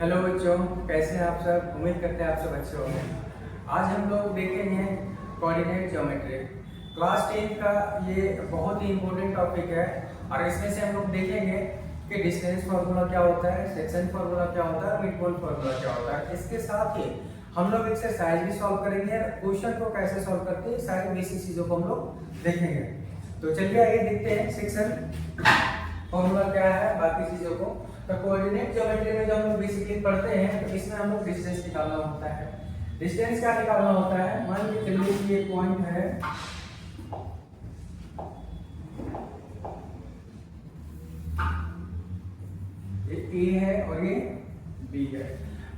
Hello बच्चों, कैसे हैं आप सब। उम्मीद करते हैं आप सब अच्छे होंगे। आज हम लोग देखेंगे कोऑर्डिनेट ज्योमेट्री। क्लास 10 का ये बहुत ही इम्पोर्टेंट टॉपिक है और इसमें से हम लोग देखेंगे कि डिस्टेंस फार्मूला क्या होता है, सेक्शन फार्मूला क्या होता है, मिड पॉइंट फार्मूला क्या होता है। इसके साथ ही हम लोग एक्सरसाइज भी सॉल्व करेंगे और क्वेश्चन को कैसे सॉल्व करते हैं, सारी बेसिक चीज़ों को हम लोग देखेंगे। तो चलिए आगे देखते हैं सेक्शन फार्मूला क्या है, बाकी चीज़ों को। तो कोऑर्डिनेट ज्योमेट्री में जो हम लोग बेसिकली पढ़ते हैं तो इसमें हम लोग डिस्टेंस निकालना होता है। डिस्टेंस क्या निकालना होता है, मान के चलिए कि ये पॉइंट है, ये ए है और ये बी है।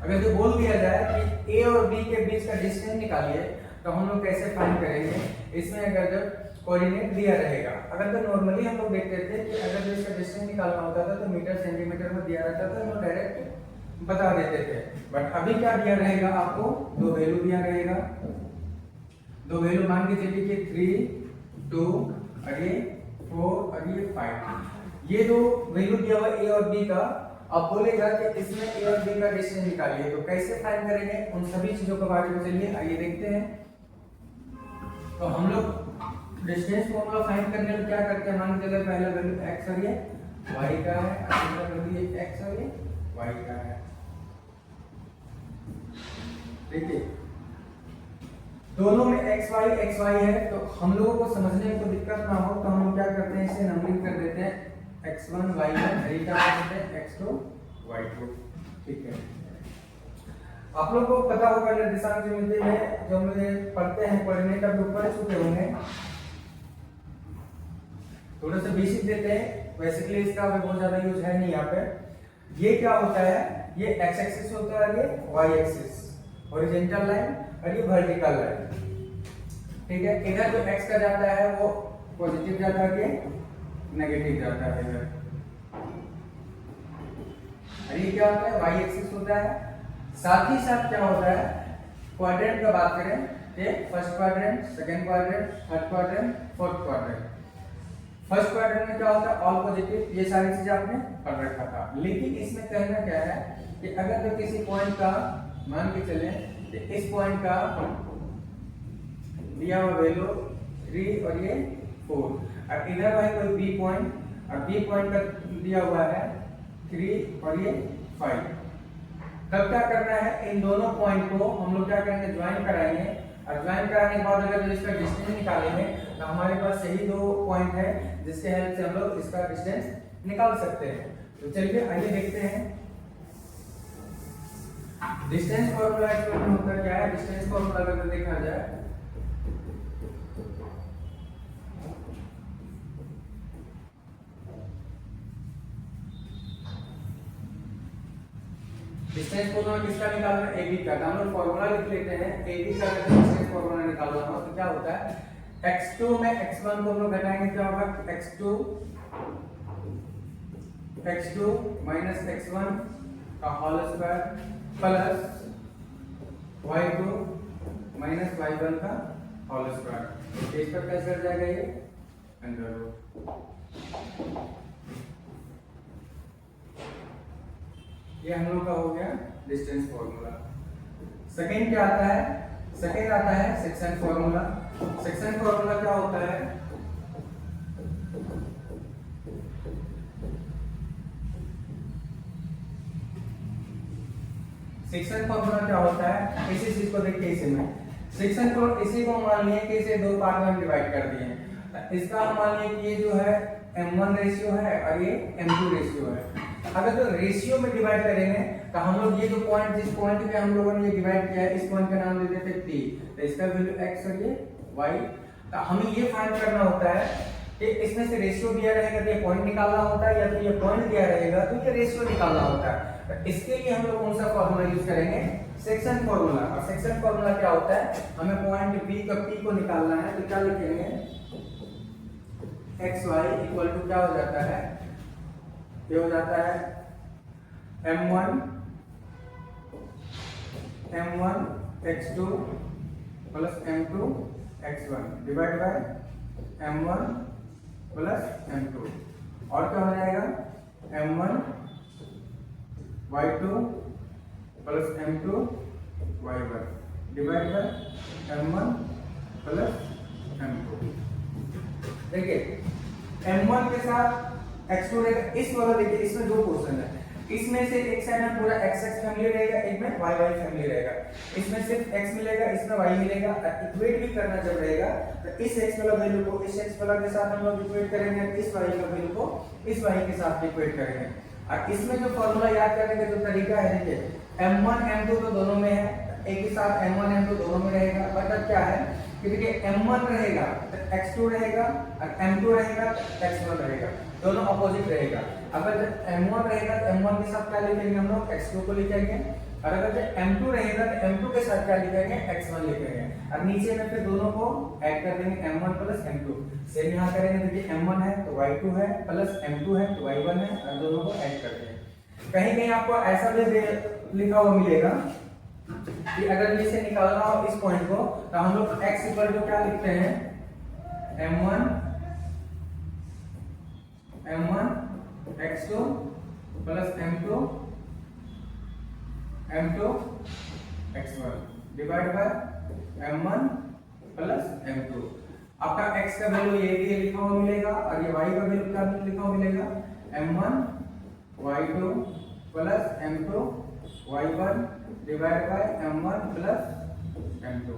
अगर जो बोल दिया जाए कि ए और बी के बीच का डिस्टेंस निकालिए तो हम लोग कैसे फाइंड करेंगे। इसमें अगर जब कोऑर्डिनेट दिया रहेगा, अगर तो नॉर्मली हम लोग देखते थे कि अगर जो इसका डिस्टेंस निकालना होता था तो मीटर सेंटीमीटर में दिया रहता था, हम लोग डायरेक्ट बता देते थे। बट अभी क्या दिया रहेगा, आपको दो वैल्यू दिया रहेगा। दो वैल्यू मान के चलिए कि 3, 2 और ये 4 और ये 5। ये दो वैल्यू दिया हुआ ए और बी का। अब बोलेगा कि इसमें ए और बी का डिस्टेंस निकालिए, तो कैसे फाइंड करेंगे उन सभी चीजों के बारे में चलिए आइए देखते हैं। तो हम लोग डिस्टेंस फॉर्मूला फाइंड करने में क्या करते हैं, मान के चलिए पहला वैल्यू x और ये y का है, दूसरा वैल्यू ये x और ये y का है। देखिए दोनों में x y है, तो हम लोगों को समझने में कोई दिक्कत ना हो तो हम लोग क्या करते हैं, इसे नंबरिंग कर देते हैं x1 y1, y का करते हैं x2 y2। ठीक है, आप लोगों को पता होगा निर्देशांक ज्योमेट्री में जो हम लोग पढ़ते हैं कोऑर्डिनेट अब ऊपर चुके होंगे, थोड़ा सा बेसिक देते हैं। बेसिकली इसका बहुत ज्यादा यूज है नहीं यहाँ पे। ये क्या होता है, ये एक्स एक्सिस होता है, ये वाई एक्सिस, हॉरिजॉन्टल लाइन और ये वर्टिकल लाइन। ठीक है, इधर जो एक्स का जाता है वो पॉजिटिव जाता है, नेगेटिव जाता है इधर। और ये क्या होता है, वाई एक्सिस होता है। साथ ही साथ क्या होता है, क्वाड्रेंट का बात करें तो first quadrant, second quadrant, third quadrant, fourth quadrant. First quadrant में क्या होता है, ऑल पॉजिटिव, ये सारी चीजें आपने पढ़ रखा था। लेकिन इसमें कहना क्या है कि अगर तो किसी पॉइंट का मान के चले कि इस पॉइंट का दिया हुआ वैल्यू 3 और ये 4, और इधर है कोई बी पॉइंट और बी पॉइंट का दिया हुआ है 3 और ये 5, तब क्या करना है, इन दोनों पॉइंट को हम लोग क्या करेंगे, ज्वाइन कराएंगे। और ज्वाइन कराने के बाद अगर इसका डिस्टेंस निकालेंगे तो हमारे पास यही दो पॉइंट है जिसके हेल्प से हम लोग इसका डिस्टेंस निकाल सकते हैं। तो चलिए आइए देखते हैं डिस्टेंस फॉर्मूला एक्चुअली होता क्या है। डिस्टेंस फॉर्मूला अगर देखा जाए डिस्टेंस फॉर्मूला किसका निकालना है, AB का। हम लोग फॉर्मूला लिख लेते हैं, AB का अगर डिस्टेंस फॉर्मूला निकालना हो तो क्या होता है, x2 में x1 को हम लोग घटाएंगे, क्या होगा x2 माइनस x1 का whole square plus y2 minus y1 का होल स्क्वायर। इस पर कैसे कर जाएगा, ये अंडर रूट। ये हम लोग का हो गया डिस्टेंस फॉर्मूला। सेकेंड क्या आता है, सेकेंड आता है सेक्शन फॉर्मूला। सेक्शन फॉर्मूला क्या होता है, सेक्शन फॉर्मूला क्या होता है, इसी चीज को देखिए। इसी में सेक्शन को इसी को मान लिए कि इसे दो पार्ट में डिवाइड कर दिए। इसका हम मान लिए कि ये जो है m1 रेशियो है और ये m2 रेशियो है। अगर तो रेशियो में डिवाइड करेंगे तो हम लोग ये जो पॉइंट, जिस पॉइंट पे हम लोगों ने ये डिवाइड किया है, इस पॉइंट का नाम दे देते P, तो इसका वैल्यू x और ये y। तो हमें ये फाइंड करना होता है कि इसमें से रेशियो दिया रहेगा तो ये पॉइंट निकालना होता है, या तो ये पॉइंट दिया रहेगा तो ये रेशियो निकालना होता है। तो इसके लिए हम लोग कौन सा फॉर्मूला यूज करेंगे, सेक्शन फॉर्मूला। और सेक्शन फॉर्मूला क्या होता है, हमें पॉइंट B का P को निकालना है, तो क्या लिखेंगे, xy इक्वल टू क्या हो जाता है, ये हो जाता है m1 x2 plus m2 x1 divide by m1 plus m2, और क्या हो जाएगा m1 y2 plus m2 y1 divide by m1 plus m2। देखिए m1 के साथ x2 रहेगा, इस वाला देखिए इसमें दो पोर्शन है, इसमें से एक साइड में पूरा x x फैमिली रहेगा, एक में y y फैमिली रहेगा, इसमें सिर्फ x मिलेगा, इसमें y मिलेगा। इक्वेट भी करना जब रहेगा तो इस x वाला वैल्यू को इस x वाला के साथ हम लोग इक्वेट करेंगे, इस y का वैल्यू को इस y के साथ इक्वेट करेंगे। और इसमें जो फॉर्मूला याद करने का जो तरीका है, देखिए m1 m2 तो दोनों में है, एक ही साथ m1 m2 दोनों में रहेगा। मतलब क्या है कि देखिए m1 रहेगा तो x2 रहेगा और m2 रहेगा तो x1 रहेगा, दोनों अपोजिट रहेगा। अगर जब m1 रहेगा तो m1 के साथ क्या लिखेंगे हम लोग, x2 को लिखेंगे, और अगर जब m2 रहेगा तो m2 के साथ क्या लिखेंगे, x1 लिखेंगे, और नीचे में फिर दोनों को ऐड कर देंगे m1 प्लस m2। सेम यहाँ करेंगे, देखिए m1 है तो y2 है, प्लस m2 है तो y1 है, और दोनों को ऐड कर देंगे। कहीं कहीं आपको ऐसा भी लिखा हुआ मिलेगा कि अगर इसे निकालना हो इस पॉइंट को तो हम लोग x इक्वल टू क्या लिखते हैं, m1 x2 plus m2 x1 divide by m1 plus m2। आपका x का वैल्यू ये भी लिखा हुआ मिलेगा और ये y का वैल्यू क्या लिखा हुआ मिलेगा, m1 y2 plus m2 y1 divide by m1 plus m2।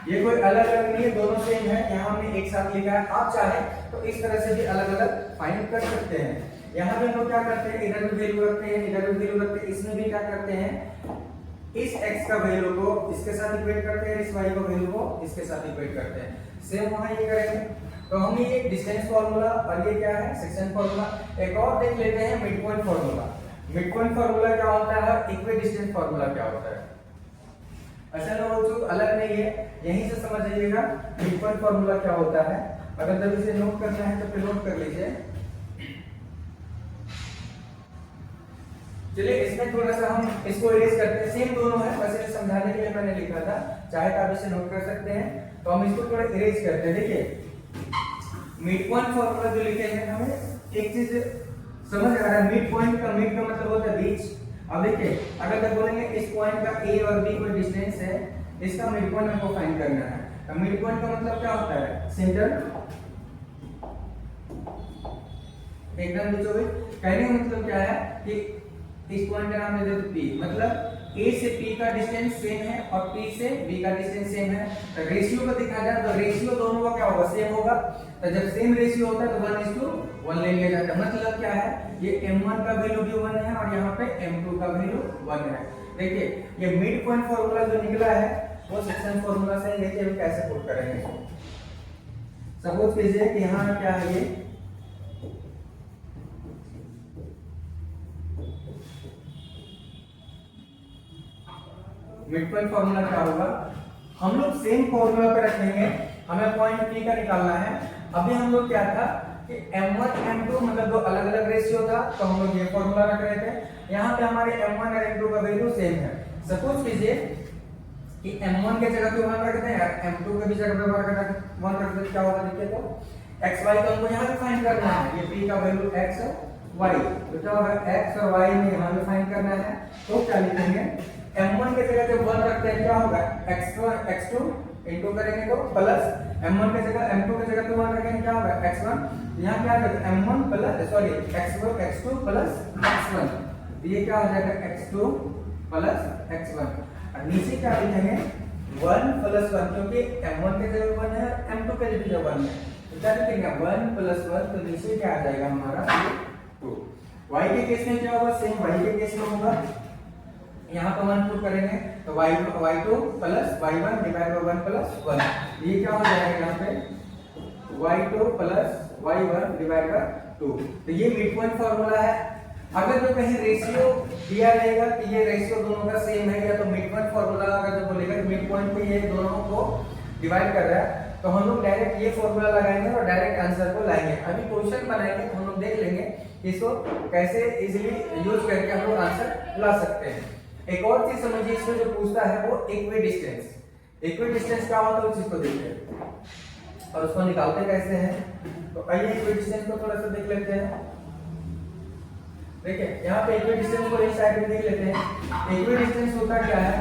ये कोई अलग अलग नहीं है, दोनों सेम है। यहाँ हमने एक साथ लिखा है, आप चाहे तो इस तरह से भी अलग अलग फाइंड कर सकते हैं। यहाँ पे हम लोग क्या करते हैं, इधर भी वैल्यू रखते हैं, इधर भी वैल्यू रखते हैं, इसमें भी क्या करते हैं, इस x का वैल्यू को इसके साथ इक्वेट करते हैं, इस y का वैल्यू को इसके साथ इक्वेट करते हैं। सेम वहां ये करेंगे। तो हम ये डिस्टेंस फार्मूला और ये क्या है, सेक्शन फार्मूला। एक और देख लेते हैं mid point formula. Mid point formula क्या होता है, इक्वी डिस्टेंस फार्मूला क्या होता है। असल में वो जो अलग नहीं है, यहीं से समझ जाइएगा मिड पॉइंट फार्मूला क्या होता है। अगर जब इसे नोट करना है तो फिर नोट कर लीजिए। चलिए इसमें थोड़ा सा हम इसको इरेज करते हैं, सेम दोनों है, बस इसे समझाने के लिए मैंने लिखा था, चाहे तो आप इसे नोट कर सकते हैं। तो हम इसको थोड़ा इरेज करते हैं। देखिए मिड पॉइंट फार्मूला जो लिखे हैं, हमें एक चीज समझ आ रहा है, मिड पॉइंट का मिड का मतलब होता है बीच। अब देखिए अगर जब बोलेंगे इस पॉइंट का a और b कोई डिस्टेंस है, इसका मिड पॉइंट हमको फाइंड करना है। अब मिड पॉइंट का मतलब क्या होता है, सेंटर एकदम बीचों बीच। कहने का मतलब क्या है कि इस पॉइंट का नाम दे दो p, मतलब a से p का डिस्टेंस सेम है और p से b का डिस्टेंस सेम है। तो रेशियो को देखा जाए तो रेशियो दोनों का क्या होगा, सेम होगा। तो जब सेम रेशियो होता है तो 1:1 ले लिया जाता है। मतलब क्या है, ये m1 का वैल्यू भी 1 है और यहाँ पे m2 का वैल्यू 1 है। देखिए ये मिड पॉइंट फार्मूला जो निकला है वो सेक्शन फार्मूला से। देखिए हम कैसे पुट करेंगे इसको। सपोज कीजिए कि यहाँ क्या है, ये मिड पॉइंट फार्मूला क्या होगा, हम लोग सेम फार्मूला पे रखेंगे, हमें पॉइंट p का निकालना है। अभी हम लोग क्या था कि m1 m2 मतलब दो अलग अलग रेशियो था, तो हम लोग ये फार्मूला रख रहे थे। यहाँ पे हमारे m1 और m2 का वैल्यू सेम है। सपोज कीजिए कि m1 के जगह पे 1 रखते हैं, m2 के भी जगह पे 1 रखते हैं, क्या होगा देखिए। तो xy तो हमको यहाँ पे फाइंड करना है, ये p का वैल्यू x y, तो क्या होगा x और y में यहाँ पे फाइंड करना है। तो क्या लिखेंगे, m1 के जगह जब 1 रखते हैं क्या होगा, x2 इनटू करेंगे तो प्लस m1 के जगह m2 के जगह पे 1 रखेंगे क्या होगा x1। यहाँ क्या होगा m1 plus x2 plus x1, ये क्या हो जाएगा x2 प्लस x1। और नीचे क्या लिखेंगे 1 प्लस 1, क्योंकि m1 के जगह 1 है, m2 के जगह 1 है, तो क्या लिखेंगे 1 प्लस 1, तो नीचे क्या आ जाएगा हमारा 2। y के केस में क्या होगा, सेम y के केस में होगा, यहाँ पर 1 पुट करेंगे तो y2 plus y1 divide by 1 plus 1, ये क्या हो जाएगा यहाँ पे y2 plus y1 divide by 2। तो ये मिड पॉइंट फार्मूला है। अगर जो कहीं रेशियो दिया रहेगा कि ये रेशियो दोनों का सेम है, या तो मिड पॉइंट फार्मूला अगर जो बोलेगा कि मिड पॉइंट पे ये दोनों को डिवाइड कर रहा है, तो हम लोग डायरेक्ट ये फार्मूला लगाएंगे और डायरेक्ट आंसर को लाएंगे। अभी क्वेश्चन बनाएंगे तो हम लोग देख लेंगे इसको कैसे इजीली यूज करके हम लोग आंसर ला सकते हैं। एक और चीज समझिए, इसमें जो पूछता है वो इक्वी डिस्टेंस। इक्वी डिस्टेंस क्या होता है उस चीज को देखते हैं और उसको निकालते कैसे हैं। तो आइए इक्वी डिस्टेंस को थोड़ा सा देख लेते हैं। देखिए यहाँ पे इक्वी डिस्टेंस को इस साइड में देख लेते हैं। इक्वी डिस्टेंस होता क्या है,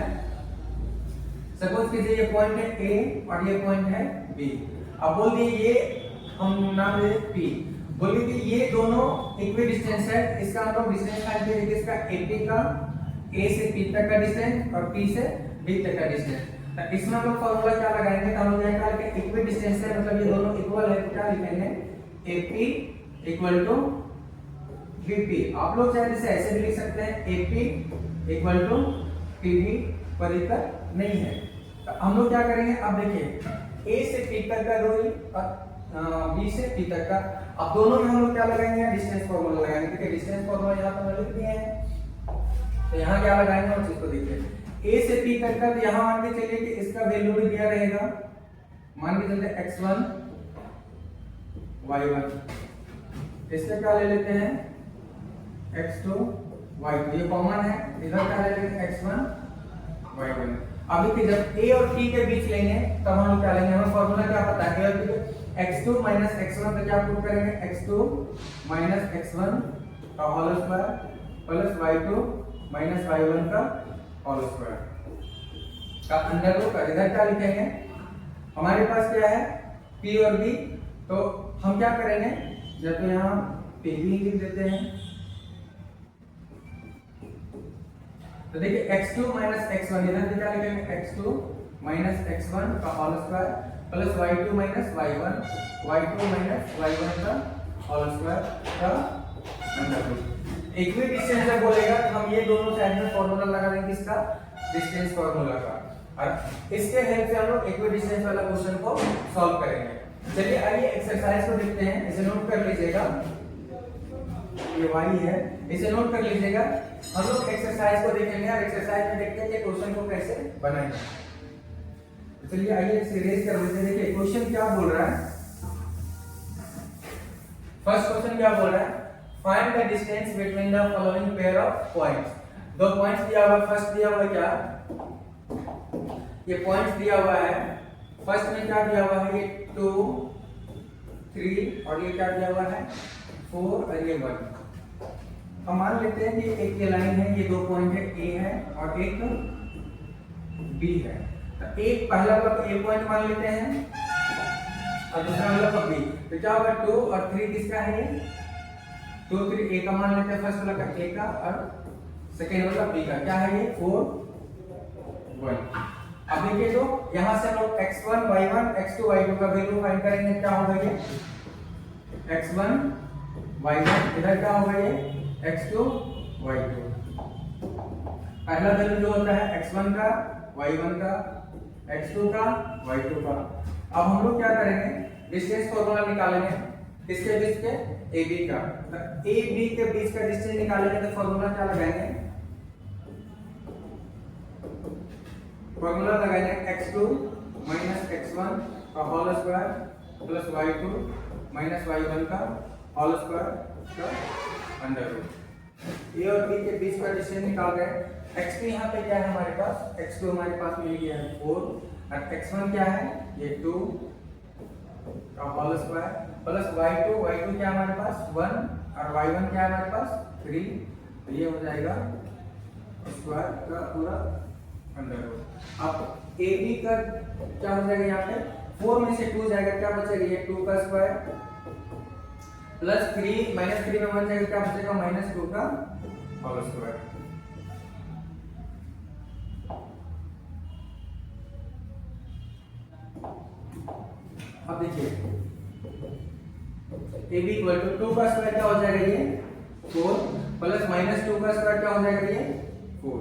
सपोज कीजिए ये पॉइंट है ए और ये पॉइंट है बी। अब बोल दिए ये हम नाम दे पी, बोलिए कि ये दोनों इक्वी डिस्टेंस है, इसका हम लोग डिस्टेंस फाइंड करेंगे, इसका एपी का ए से पी तक का डिस्टेंस और पी से बी तक का डिस्टेंस। तो इसमें हम लोग फार्मूला क्या लगाएंगे, तो हम लोग निकाल के इक्वी डिस्टेंस है मतलब ये दोनों इक्वल है, तो क्या लिखेंगे एपी इक्वल टू बीपी। आप लोग चाहे इसे ऐसे भी लिख सकते हैं एपी इक्वल टू पीबी, कोई दिक्कत नहीं है। तो हम लोग क्या करेंगे, अब देखिए ए से पी तक का दूरी और बी से पी तक का, अब दोनों में हम लोग क्या लगाएंगे, डिस्टेंस फार्मूला लगाएंगे। ठीक है, डिस्टेंस फार्मूला यहाँ पर लिख दिए हैं, तो यहाँ क्या लगाएंगे उस चीज को देखिए। ए से पी तक का, तो यहाँ मान के चलिए कि इसका वैल्यू भी दिया रहेगा, मान के चलते x1 y1, इसका क्या ले लेते हैं x2 y2, ये कॉमन है, इधर क्या ले लेंगे x1 y1। अब देखिए जब a और p के बीच लेंगे तब हम लोग क्या लेंगे, हमें फार्मूला क्या पता है, a और p x2 minus x1, तो क्या पुट करेंगे x2 minus x1 का whole square plus y2 minus y1 का होल स्क्वायर का अंडर रूट का, इधर क्या लिखेंगे, हमारे पास क्या है p और b, तो हम क्या करेंगे, या तो यहाँ p भी लिख देते हैं। तो देखिए x2 minus x1, इधर भी क्या लिखेंगे x2 minus x1 का whole square plus y2 minus y1 minus y1 का होल स्क्वायर का अंडर रूट। इक्वी डिस्टेंस जब बोलेगा तो हम ये दोनों साइड में फार्मूला लगा देंगे, इसका डिस्टेंस फार्मूला का, और इसके हेल्प से हम लोग इक्वी डिस्टेंस वाला क्वेश्चन को सॉल्व करेंगे। चलिए आइए एक्सरसाइज को देखते हैं, इसे नोट कर लीजिएगा, ये y है, इसे नोट कर लीजिएगा। हम लोग एक्सरसाइज को देखेंगे और एक्सरसाइज में देखते हैं कि क्वेश्चन को कैसे बनाएंगे। चलिए आइए इसे रेज कर लेते हैं। देखिए क्वेश्चन क्या बोल रहा है, फर्स्ट क्वेश्चन क्या बोल रहा है, find the distance between the following pair of points. दो पॉइंट्स दिया हुआ, फर्स्ट दिया हुआ क्या, ये पॉइंट्स दिया हुआ है, फर्स्ट में क्या दिया हुआ है, ये 2 3 और ये क्या दिया हुआ है 4 और ये 1। हम मान लेते हैं कि एक ये लाइन है, ये दो पॉइंट है, ए है और एक बी है। तो एक पहला वाला ए पॉइंट मान लेते हैं और दूसरा वाला बी, तो क्या होगा 2 और 3 किसका है, ये 2 3 ए का मान लेते हैं, फर्स्ट वाला का ए का और सेकेंड वाला बी का, क्या है ये 4 1। अब देखिए तो यहां से हम लोग x1 y1 x2 y2 का वैल्यू फाइंड करेंगे, क्या होगा ये x1 y1, इधर क्या होगा ये x2 y2। पहला वैल्यू जो होता है x1 का y1 का x2 का y2 का। अब हम लोग क्या करेंगे, डिस्टेंस फार्मूला निकालेंगे, किसके बीच के AB का, तो AB के बीच का डिस्टेंस निकालेंगे तो फार्मूला क्या लगाएंगे, फार्मूला लगाएंगे x2 minus x1 का whole square plus y2 minus y1 का होल स्क्वायर का अंडर रूट। ए और बी के बीच का डिस्टेंस निकाल रहे हैं। x2 यहाँ पे क्या है हमारे पास, x2 हमारे पास मिल गया है 4 और x1 क्या है ये 2 का होल स्क्वायर प्लस y2 क्या है हमारे पास 1 और y1 क्या है हमारे पास 3, तो ये हो जाएगा स्क्वायर का पूरा अंडर रूट। अब AB का क्या हो जाएगा, यहाँ पे 4 में से 2 जाएगा, क्या बचेगा ये 2 का स्क्वायर प्लस 3 माइनस 3 में 1 जाएगा, क्या बचेगा -2 का होल स्क्वायर। अब देखिए AB इक्वल टू 2 का स्क्वायर क्या हो जाएगा ये 4 प्लस -2 का स्क्वायर क्या हो जाएगा ये 4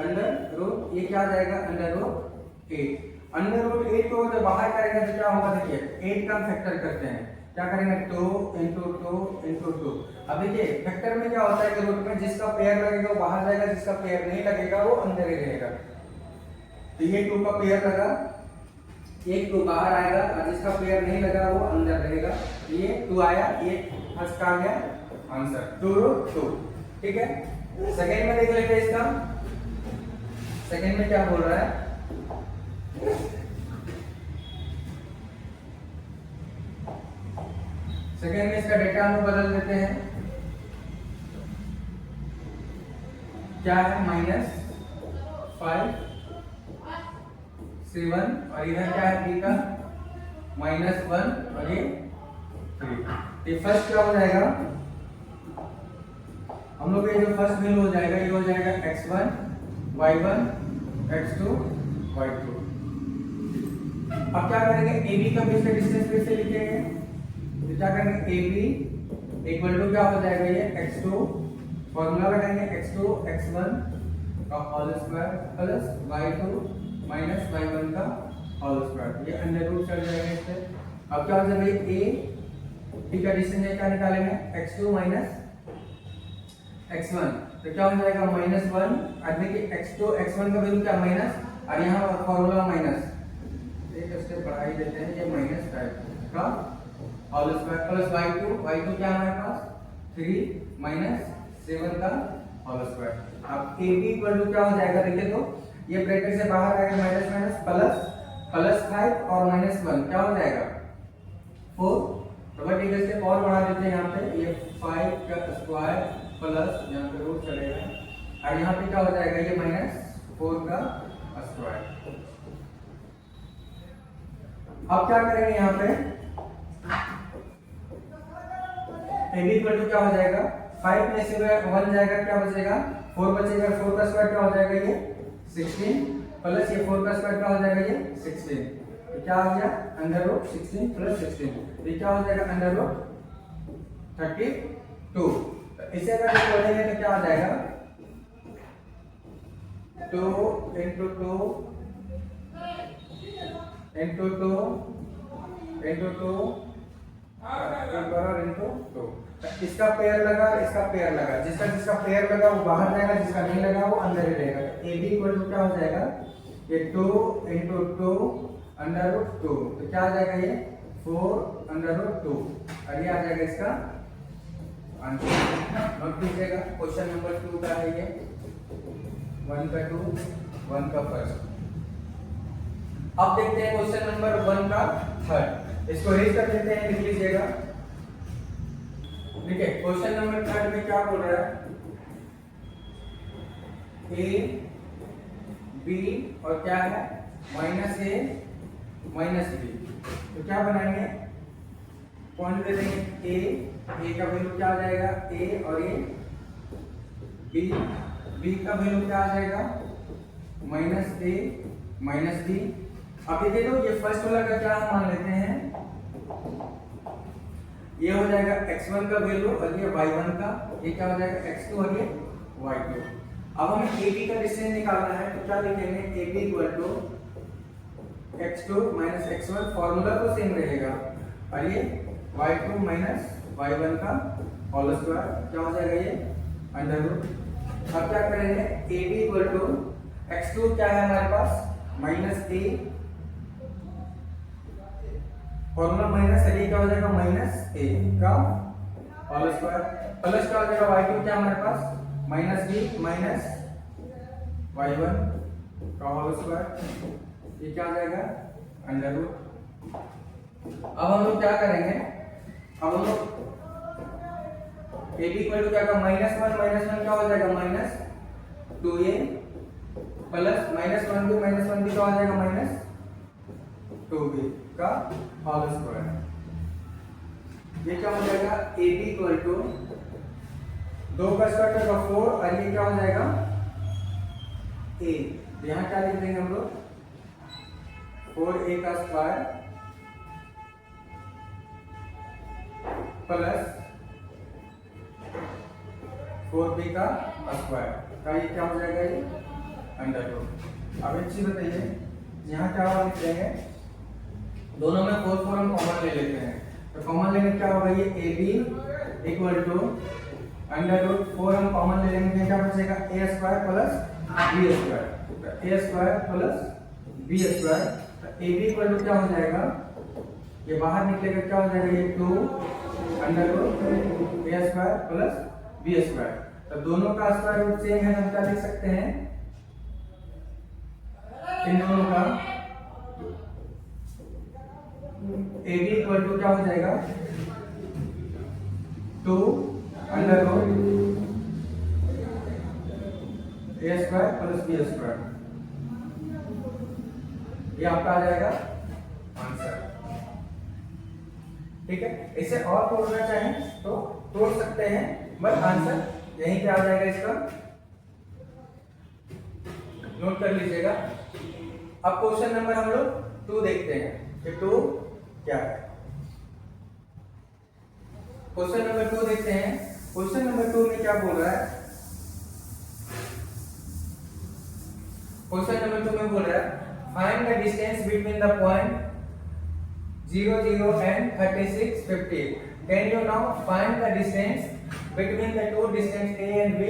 अंडर रूट, ये क्या आ जाएगा अंडर रूट 8। अंडर रूट 8 को जब बाहर करेंगे तो क्या होगा, देखिए 8 का फैक्टर करते हैं, क्या करेंगे 2 into 2 into 2। अब देखिए फैक्टर में क्या होता है कि रूट में जिसका पेयर लगेगा वो बाहर जाएगा, जिसका पेयर नहीं लगेगा वो अंदर ही रहेगा। तो ये 2 का पेयर लगा, एक 2 बाहर आएगा और जिसका पेयर नहीं लगा वो अंदर रहेगा। ये 2 आया, ये फर्स्ट का आ गया आंसर 2 रूट 2। ठीक है, सेकेंड में देख लेते हैं इसका, सेकेंड में क्या बोल रहा है, सेकेंड में इसका डेटा हम बदल देते हैं। क्या है -5 7 और इधर क्या है b का -1 और ये 3। ये फर्स्ट क्या हो जाएगा हम लोग का, ये जो फर्स्ट वैल्यू हो जाएगा ये हो जाएगा x1 y1 x2 y2। अब क्या करेंगे AB का बीच का डिस्टेंस फिर से लिखेंगे, तो क्या करेंगे AB इक्वल टू क्या हो जाएगा ये x2, फॉर्मूला लगाएंगे x2 x1 का whole square plus y2 minus y1 का होल स्क्वायर, ये अंडर रूट चल जाएगा इससे। अब क्या हो जाएगा A B का डिस्टेंस क्या निकालेंगे x2 माइनस x1, तो क्या हो जाएगा -1। अब देखिए x2 x1 का वैल्यू क्या माइनस, और यहाँ फॉर्मूला माइनस, एक स्टेप बढ़ा ही देते हैं, ये -5 का होल स्क्वायर प्लस y2 क्या है हमारे पास 3 माइनस 7 का होल स्क्वायर। अब AB इक्वल टू क्या हो जाएगा देखिए, तो ये ब्रैकेट से बाहर आएगा माइनस माइनस प्लस +5 और -1 क्या हो जाएगा 4। तो बट एक स्टेप और बढ़ा देते हैं, यहाँ पे ये 5 का स्क्वायर प्लस यहाँ पे रूट चलेगा और यहाँ पे क्या हो जाएगा ये -4 का स्क्वायर। अब क्या करेंगे यहाँ पे AB इक्वल टू क्या हो जाएगा 5 में से 1 जाएगा, क्या बचेगा 4 बचेगा, 4 का स्क्वायर क्या हो जाएगा ये 16 प्लस ये 4 का स्क्वायर क्या हो जाएगा ये 16, तो क्या आ गया √16 प्लस 16, ये क्या हो जाएगा √32। तो इसे अगर जोड़ेंगे तो क्या आ जाएगा 2 into 2 into 2 into 2 into 2। इसका पेयर लगा, इसका पेयर लगा, जिसका पेयर लगा वो बाहर जाएगा, जिसका नहीं लगा वो अंदर ही रहेगा। AB इक्वल टू क्या हो जाएगा ये 2 into 2 √2, तो क्या आ जाएगा ये 4 √2 और ये आ जाएगा इसका आंसर। नोट कीजिएगा क्वेश्चन नंबर 2 का है ये, 1 का 2 1 का फर्स्ट। अब देखते हैं क्वेश्चन नंबर 1 का थर्ड, इसको रीड कर लेते हैं, लिख लीजिएगा। ठीक है, क्वेश्चन नंबर थर्ड में क्या बोल रहा है A B और क्या है -A -B, तो क्या बनाएंगे पॉइंट दे देंगे A का वैल्यू क्या आ जाएगा A और ये B का वैल्यू क्या आ जाएगा -A -B। अब ये देखो ये फर्स्ट वाला का क्या मान लेते हैं, ये हो जाएगा x1 का वैल्यू और ये y1 का, ये क्या हो जाएगा x2 और ये y2। अब हमें AB का डिस्टेंस निकालना है, तो क्या लिखेंगे AB equal to x2 minus x1, formula तो सेम रहेगा, और ये y2 माइनस y1 का होल स्क्वायर क्या हो जाएगा ये अंडर रूट। अब क्या करेंगे AB इक्वल टू x2 क्या है हमारे पास -A, फॉर्मूला माइनस है, क्या हो जाएगा -A का होल स्क्वायर प्लस क्या हो जाएगा y2 क्या हमारे पास -B माइनस y1 का होल स्क्वायर, ये क्या आ जाएगा अंडर रूट। अब हम लोग क्या करेंगे, अब हम लोग AB इक्वल टू क्या का -1 क्या हो जाएगा -2A प्लस -1B क्या हो जाएगा -2B का होल स्क्वायर, ये क्या हो जाएगा AB इक्वल टू 2 का स्क्वायर का 4 और ये क्या हो जाएगा A, यहाँ क्या लिख देंगे हम लोग 4A का स्क्वायर प्लस 4B का स्क्वायर का, ये क्या हो जाएगा ये अंडर रूट। अब एक चीज बताइए, यहाँ क्या लिख देंगे, दोनों में 4 हम कॉमन ले लेते हैं, तो कॉमन लेने क्या होगा ये AB equal to under root 4 हम कॉमन ले लेंगे, क्या बचेगा A square plus B square, A square plus B square. AB equal to क्या हो जाएगा, ये बाहर निकलेगा क्या हो जाएगा ये 2 under root A square plus B square, तो दोनों का स्क्वायर रूट सेम है, हम क्या लिख सकते हैं इन दोनों का AB इक्वल टू क्या हो जाएगा 2 अंडर रूट ए स्क्वायर प्लस बी स्क्वायर, ये आपका आ जाएगा आंसर। ठीक है, इसे और तोड़ना चाहें तो तोड़ सकते हैं, बट आंसर यहीं पे आ जाएगा इसका, नोट कर लीजिएगा। अब क्वेश्चन नंबर हम लोग 2 देखते हैं कि 2 क्या है। क्वेश्चन नंबर 2 देखते हैं। क्वेश्चन नंबर 2 में क्या बोल रहा है? क्वेश्चन नंबर 2 में बोल रहा है find the distance between the point 0 0 and 36 50। Can you now find the distance between the two distance a and b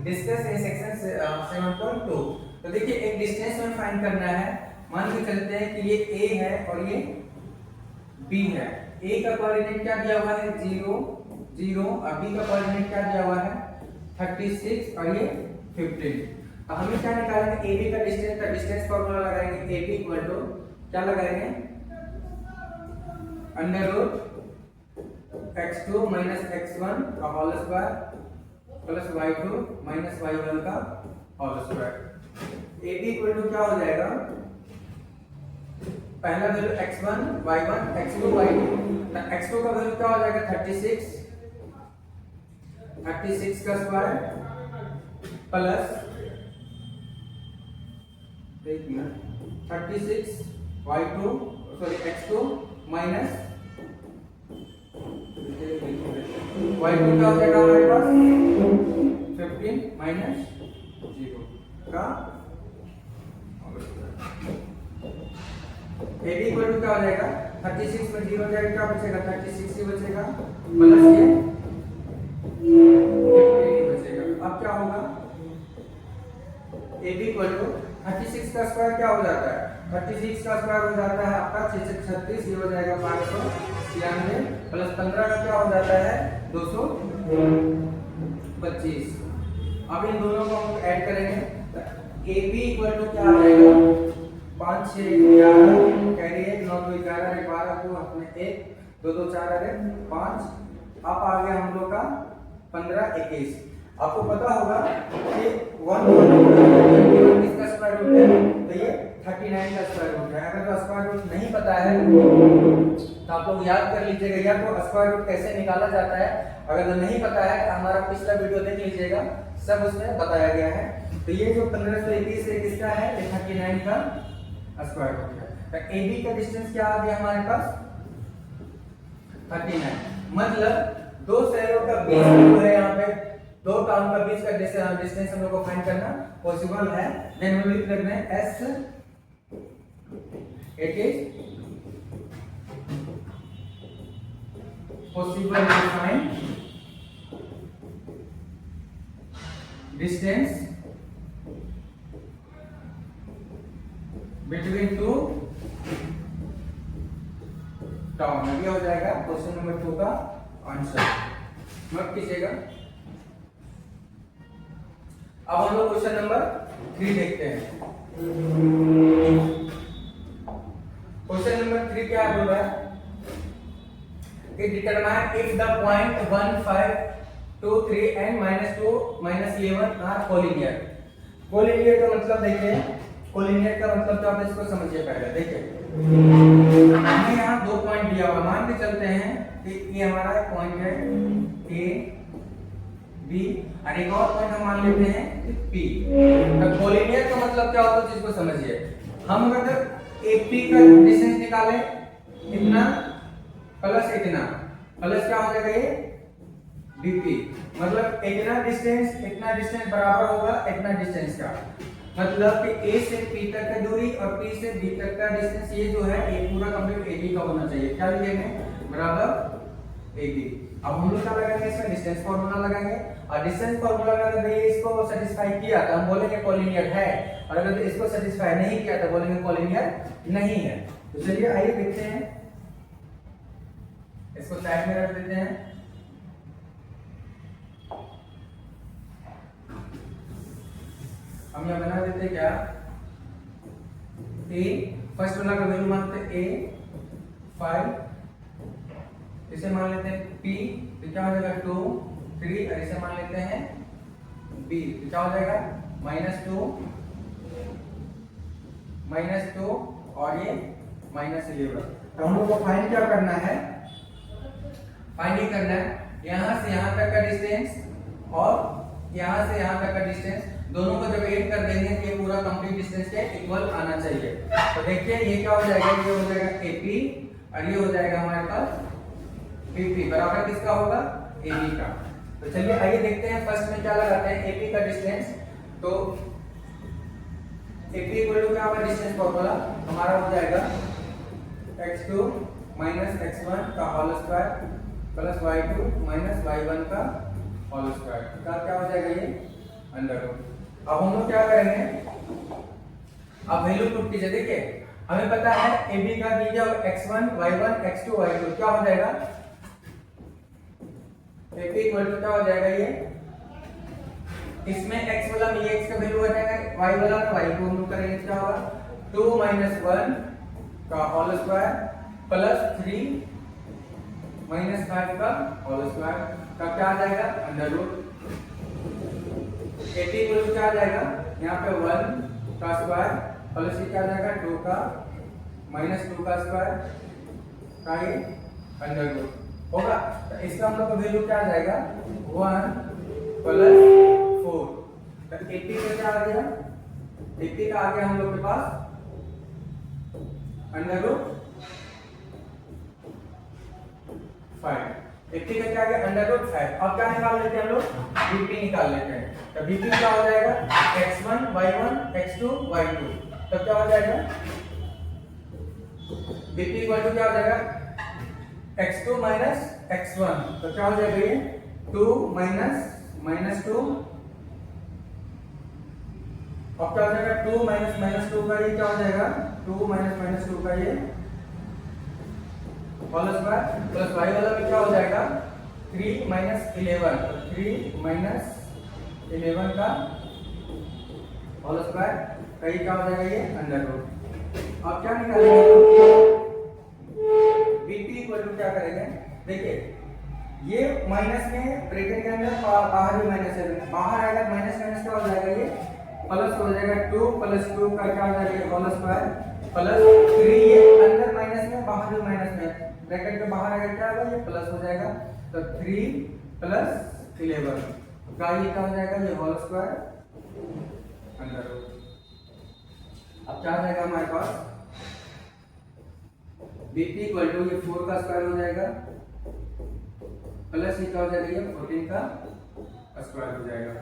discuss in section 7.2। तो देखिए एक डिस्टेंस में फाइंड करना है। मान के चलते हैं कि ये a है और ये b है। a का कोऑर्डिनेट क्या दिया हुआ है 0 0 और b का कोऑर्डिनेट क्या दिया हुआ है 36 और ये 15। अब हमें क्या निकालेंगे AB का डिस्टेंस फार्मूला लगाएंगे। AB इक्वल टू क्या लगाएंगे under root x2 minus x1 का whole square plus y2 minus y1 का whole square. AB equal to क्या हो जाएगा, पहला value x1 y1 x2 y2, x2 का वैल्यू क्या हो जाएगा 36 का square plus 36 y2 sorry x2 minus y2 क्या हो जाएगा हमारे पास 15 माइनस 0 का AB इक्वल टू क्या हो जाएगा 36 में 0 जाएगा, क्या बचेगा 36 ही बचेगा प्लस ये 15 बचेगा। अब क्या होगा AB इक्वल टू 36 का स्क्वायर क्या हो जाता है 36 का स्क्वायर हो जाता है आपका 636, ये हो जाएगा 596 प्लस 15 का क्या हो जाता है 225। अब इन दोनों को हम ऐड करेंगे। AB इक्वल टू क्या आ जाएगा 5 6 11 कैरी 1 9 2 11 12 को अपने 1 2 2 4 अरे 5। अब आ गया हम लोग का 15 21। आपको पता होगा कि 1 किसका स्क्वायर रूट है, तो ये 39 का स्क्वायर रूट है। अगर तो स्क्वायर रूट नहीं पता है तो आप लोग याद कर लीजिएगा या तो स्क्वायर रूट कैसे निकाला जाता है। अगर तो नहीं पता है तो हमारा पिछला वीडियो देख लीजिएगा, सब उसमें बताया गया है। तो ये जो 1521 है किसका है, ये 39 का स्क्वायर रूट है। तो AB का डिस्टेंस क्या आ गया हमारे पास 39। मतलब दो शहरों का बीच जो है यहाँ पे दो टाउन का बीच का डिस्टेंस हम लोग को फाइंड करना पॉसिबल है। देन हम लिख लेते हैं S it is possible to find distance between two town. ये हो जाएगा क्वेश्चन नंबर 2 का आंसर, नोट कीजिएगा। अब हम लोग क्वेश्चन नंबर 3 देखते हैं। क्वेश्चन नंबर 3 क्या बोल रहा है कि determine if the point 1 5 2 3 and -2 -11 are collinear. Collinear का मतलब देखिए, कोलिनियर का मतलब तो आप इसको समझिए। पहले देखिए हमें यहाँ दो पॉइंट दिया हुआ, मान के चलते हैं कि ये हमारा पॉइंट है A B और एक और पॉइंट हम मान लेते हैं P। तो कोलिनियर का मतलब क्या होता है जिसको समझिए। हम अगर AP का डिस्टेंस निकालें इतना प्लस इतना प्लस क्या हो जाएगा ये BP, मतलब इतना डिस्टेंस बराबर होगा इतना डिस्टेंस का। मतलब कि A से P तक का दूरी और P से B तक का डिस्टेंस ये जो है ये पूरा कंप्लीट AB का होना चाहिए। क्या लिखेंगे बराबर AB। अब हम लोग क्या लगाएंगे इसमें डिस्टेंस फार्मूला लगाएंगे और डिस्टेंस फार्मूला अगर ये इसको सेटिस्फाई किया तो हम बोलेंगे कोलिनियर है, और अगर इसको सेटिस्फाई नहीं किया तो बोलेंगे कोलिनियर नहीं है। तो चलिए आइए देखते हैं, इसको साइड में रख देते हैं। हम यहां बना देते हैं क्या A फर्स्ट वाला का वैल्यू मानते हैं A 5, इसे मान लेते हैं P तो क्या हो जाएगा 2 3 और इसे मान लेते हैं B तो क्या हो जाएगा -2 और ये -11। तो हम लोग को फाइंड क्या करना है, फाइंड ये करना है यहाँ से यहाँ तक का डिस्टेंस और यहाँ से यहाँ तक का डिस्टेंस, दोनों को जब ऐड कर देंगे तो ये पूरा कंप्लीट डिस्टेंस के इक्वल आना चाहिए। तो देखिए ये क्या हो जाएगा, ये हो जाएगा AP और ये हो जाएगा हमारे पास PP, बराबर किसका होगा, AB का। तो चलिए आइए देखते हैं फर्स्ट में क्या लगाते हैं, AP का डिस्टेंस। तो AP इक्वल टू क्या होगा, डिस्टेंस फॉर्मूला हमारा हो जाएगा x2 - x1 का whole square plus y2 - y1 का होल स्क्वायर का क्या हो जाएगा, ये अंडर रूट। अब हम लोग क्या करेंगे, अब वैल्यू पुट कीजिए। देखिए हमें पता है AB का दीजिए x1 y1 x2 y2 क्या हो जाएगा, AP इक्वल टू क्या हो जाएगा, ये इसमें x वाला में x का वैल्यू आ जाएगा, y वाला में y को हम लोग करेंगे क्या होगा 2 - 1 का होल स्क्वायर प्लस 3 - 5 का होल स्क्वायर का क्या आ जाएगा, under root. AP equal to क्या आ जाएगा, यहाँ पे 1 का स्क्वायर प्लस ये क्या आ जाएगा 2 का -2 का स्क्वायर का ये अंडर रूट होगा। तो इसका हम लोग का वैल्यू क्या आ जाएगा 1 प्लस 4। तो 80 का क्या आ गया, 80 का आ गया हम लोग के पास अंडर रूट 5। 80 का क्या आ गया, अंडर रूट 5। अब क्या निकाल लेते हैं हम लोग, BP निकाल लेते हैं। तो BP क्या हो जाएगा x1 y1 x2 y2। तब क्या हो जाएगा BP इक्वल टू क्या हो जाएगा x2 - x1। तो क्या हो जाएगा ये 2 - -2। अब क्या हो जाएगा 2 - -2 का ये क्या हो जाएगा 2 - -2 का ये होल स्क्वायर प्लस y वाला में क्या हो जाएगा 3 - 11 का होल स्क्वायर का ये क्या हो जाएगा, ये अंडर रूट। अब क्या निकालेंगे, BP इक्वल टू क्या करेंगे, देखिए ये माइनस में ब्रैकेट के अंदर बाहर भी माइनस है, बाहर आएगा माइनस क्या हो जाएगा, ये प्लस हो जाएगा 2 + 2 का क्या हो जाएगा होल स्क्वायर प्लस 3, ये अंदर माइनस में बाहर भी माइनस में, ब्रैकेट के बाहर आएगा क्या होगा, ये प्लस हो जाएगा। तो 3 + 11 का ये क्या हो जाएगा, ये होल स्क्वायर अंडर रूट। अब क्या आ जाएगा हमारे पास BP इक्वल टू ये 4 का स्क्वायर हो जाएगा प्लस ये क्या हो जाएगा, ये 14 का स्क्वायर हो जाएगा।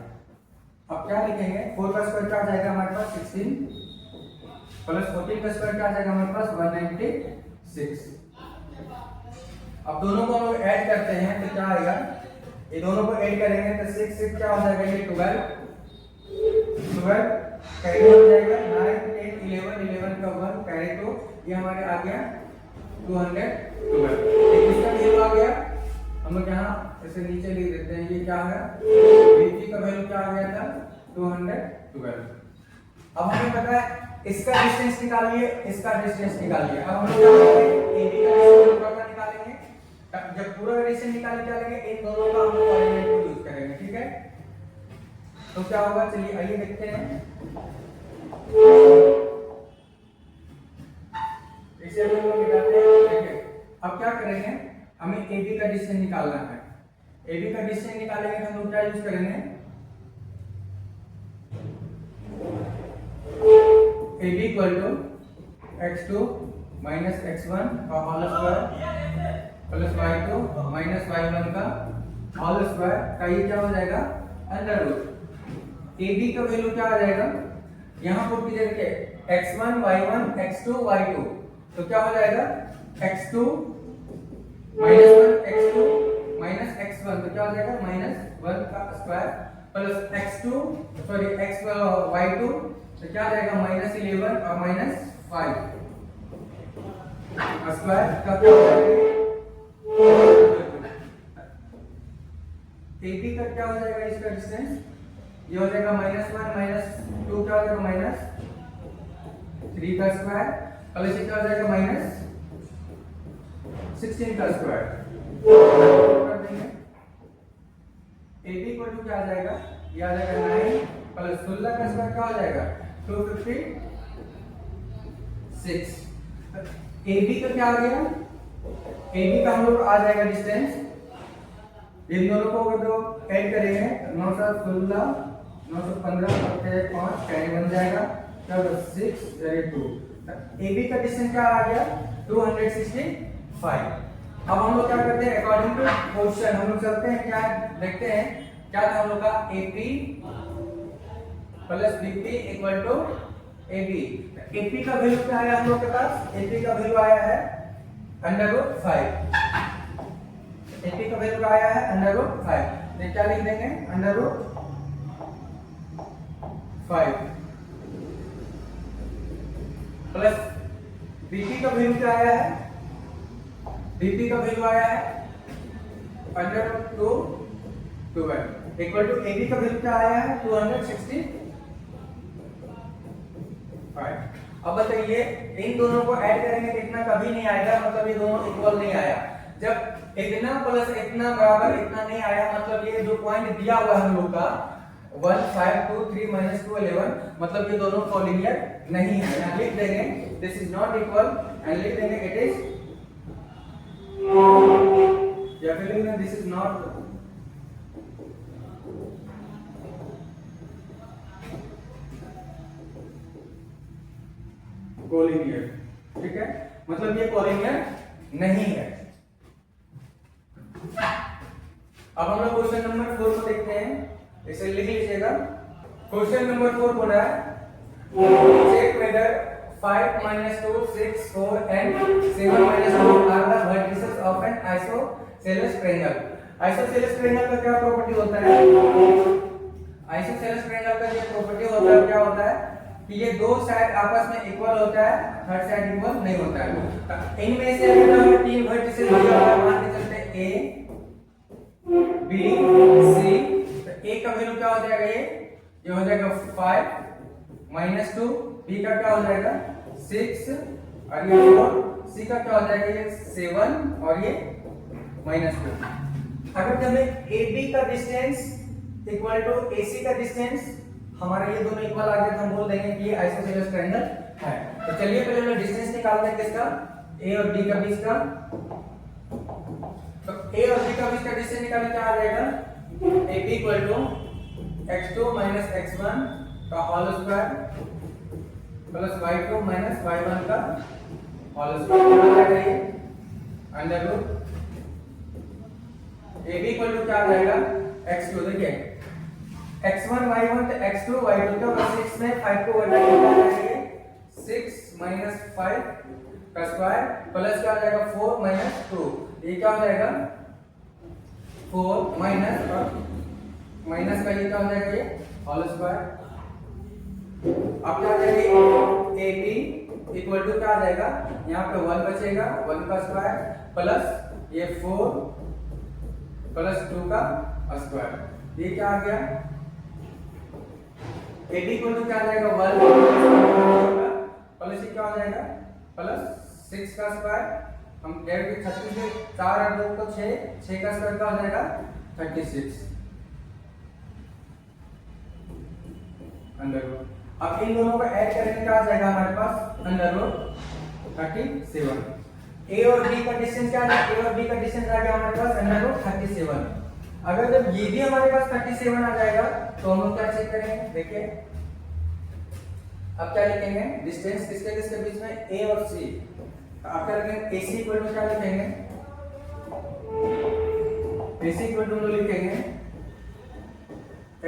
अब क्या लिखेंगे, 4 का स्क्वायर क्या आ जाएगा हमारे पास 16 प्लस 14 का स्क्वायर क्या आ जाएगा हमारे पास 196। अब दोनों को हम लोग ऐड करते हैं तो क्या आएगा, ये दोनों को ऐड करेंगे तो 6 से क्या हो जाएगा, ये 12 कैरी हो जाएगा 9 10 11 11 का 1 कैरी, तो ये हमारे आ गया 212। इसका वैल्यू आ गया, हम लोग यहाँ ऐसे नीचे लिख देते हैं, ये क्या है BP का वैल्यू क्या आ गया था 212। अब हमें पता है इसका डिस्टेंस निकालिए, इसका डिस्टेंस निकालिए। अब हम लोग क्या करेंगे, AB का डिस्टेंस पूरा का निकालेंगे। जब पूरा डिस्टेंस निकाल क्या लेंगे, इन दोनों का हम लोग कोऑर्डिनेट को यूज करेंगे, ठीक है। तो क्या होगा, चलिए आइए देखते हैं। इसे हम लोग निकालते हैं, देखिए अब क्या करेंगे, हमें AB का डिस्टेंस निकालना है। AB का डिस्टेंस निकालेंगे तो हम लोग क्या यूज करेंगे, AB equal to x2 - x1 का whole square plus y2 - y1 का होल स्क्वायर का ये क्या हो जाएगा अंडर रूट। AB का वैल्यू क्या आ जाएगा, यहाँ पुट कीजिए, देखिए x1 y1 x2 y2। तो क्या हो जाएगा x2 - 1 x2 - x1, तो क्या हो जाएगा -1 का square plus x2 sorry x y2, तो क्या आ जाएगा -11 और -5 स्क्वायर का क्या हो जाएगा, AB का क्या हो जाएगा, इसका डिस्टेंस ये हो जाएगा -1 - 2 क्या हो जाएगा -3 का स्क्वायर प्लस ये क्या हो जाएगा -16 का स्क्वायर कर देंगे। AB इक्वल टू क्या आ जाएगा, ये आ जाएगा 9 + 16 का स्क्वायर क्या हो जाएगा 256। AB का क्या आ गया, AB का हम लोग आ जाएगा डिस्टेंस, इन दोनों को अगर तो ऐड करेंगे 916 915 5 कैरी बन जाएगा, क्या होगा 6 2। AB का डिस्टेंस क्या आ गया 265। अब हम लोग क्या करते हैं अकॉर्डिंग टू क्वेश्चन हम लोग चलते हैं, क्या देखते हैं क्या था हम लोग का AP plus BP equal to AB। AP का वैल्यू क्या आया हम लोग के पास, AP का वैल्यू आया है √5। AP का वैल्यू आया है √5, तो क्या लिख देंगे √5 प्लस BP का वैल्यू क्या आया है, BP का वैल्यू आया है √2 इक्वल टू AB का वैल्यू क्या आया है 265। अब बताइए इन दोनों को ऐड करेंगे तो इतना कभी नहीं आएगा, मतलब ये दोनों इक्वल नहीं आया। जब इतना प्लस इतना बराबर इतना नहीं आया, मतलब ये जो पॉइंट दिया हुआ है हम लोग का 1 5 2 3 -2 11, मतलब ये दोनों कोलिनियर नहीं है। यहाँ लिख देंगे this is not equal and लिख देंगे इट इज, या फिर लिखना दिस इज नॉट कोलिनियर। ठीक है, मतलब ये कोलिनियर नहीं है। अब हम लोग क्वेश्चन नंबर 4 को देखते हैं, इसे लिख लीजिएगा। क्वेश्चन नंबर 4 बोल रहा है check whether 5 - 2 6 4 and 7 - 2 are the vertices of an isosceles triangle। Isosceles triangle का क्या प्रॉपर्टी होता है, आइसोसेलेस ट्रायंगल का ये प्रॉपर्टी होता है, क्या होता है कि ये दो साइड आपस में इक्वल होता है, थर्ड साइड इक्वल नहीं होता है। इनमें से अगर हमें तीन वर्टिसेस दिया हुआ है, मान के चलते हैं A B C, तो A का वैल्यू क्या हो जाएगा, ये हो जाएगा 5 -2, B का क्या हो जाएगा 6 और ये 4, C का क्या हो जाएगा ये 7 और ये -2। अगर हमें AB का डिस्टेंस इक्वल टू AC का डिस्टेंस, हमारा ये दोनों इक्वल आ गया तो हम बोल देंगे कि ये आइसोसेलेस ट्रायंगल है। तो चलिए पहले हम डिस्टेंस निकालते हैं किसका, A और B का बीच का। तो A और B का बीच का डिस्टेंस निकालने क्या आ जाएगा, AB equal to x2 - x1 का whole square plus y2 - y1 का होल स्क्वायर आ जाएगा, ये under root AB equal to क्या आ जाएगा x2, देखिए x1 y1 तो x2 y2 तो 6 में 5 को घटा के क्या करेंगे 6 - 5 का स्क्वायर प्लस क्या आ जाएगा 4 - 2, ये क्या हो जाएगा 4 माइनस और माइनस का ये क्या हो जाएगा ये होल स्क्वायर। अब क्या आ जाएगा AB इक्वल टू क्या आ जाएगा, यहाँ पे 1 बचेगा 1 का स्क्वायर प्लस ये 4 प्लस 2 का स्क्वायर, ये क्या आ गया AB इक्वल टू क्या आ जाएगा 1 प्लस ये क्या हो जाएगा प्लस 6 का स्क्वायर। हम डायरेक्ट 36 से 4 और 2 को 6 का स्क्वायर क्या हो जाएगा 36 अंडर रूट। अब इन दोनों को ऐड करेंगे क्या आ जाएगा हमारे पास अंडर रूट 37। A और B का डिस्टेंस क्या है, A और B का डिस्टेंस आ गया हमारे पास अंडर रूट 37। अगर जब ये भी हमारे पास 37 आ जाएगा तो हम लोग क्या चेक करेंगे, देखिए अब क्या लिखेंगे डिस्टेंस किसके किसके बीच में A और C। आप क्या लिखेंगे AC इक्वल टू क्या लिखेंगे, AC इक्वल टू लिखेंगे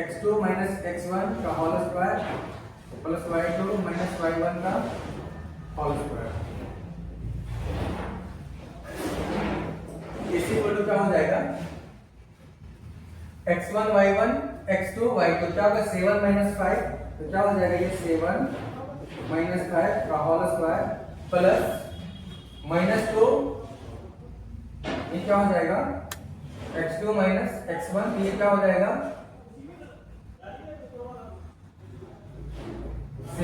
x2 - x1 का whole square plus y2 - y1 का whole square. AC equal to क्या हो जाएगा x1 y1 x2 y2 क्या होगा 7 - 5, तो क्या हो जाएगा ये 7 - 5 का होल स्क्वायर प्लस -2, ये क्या हो जाएगा x2 - x1, ये क्या हो जाएगा 7 -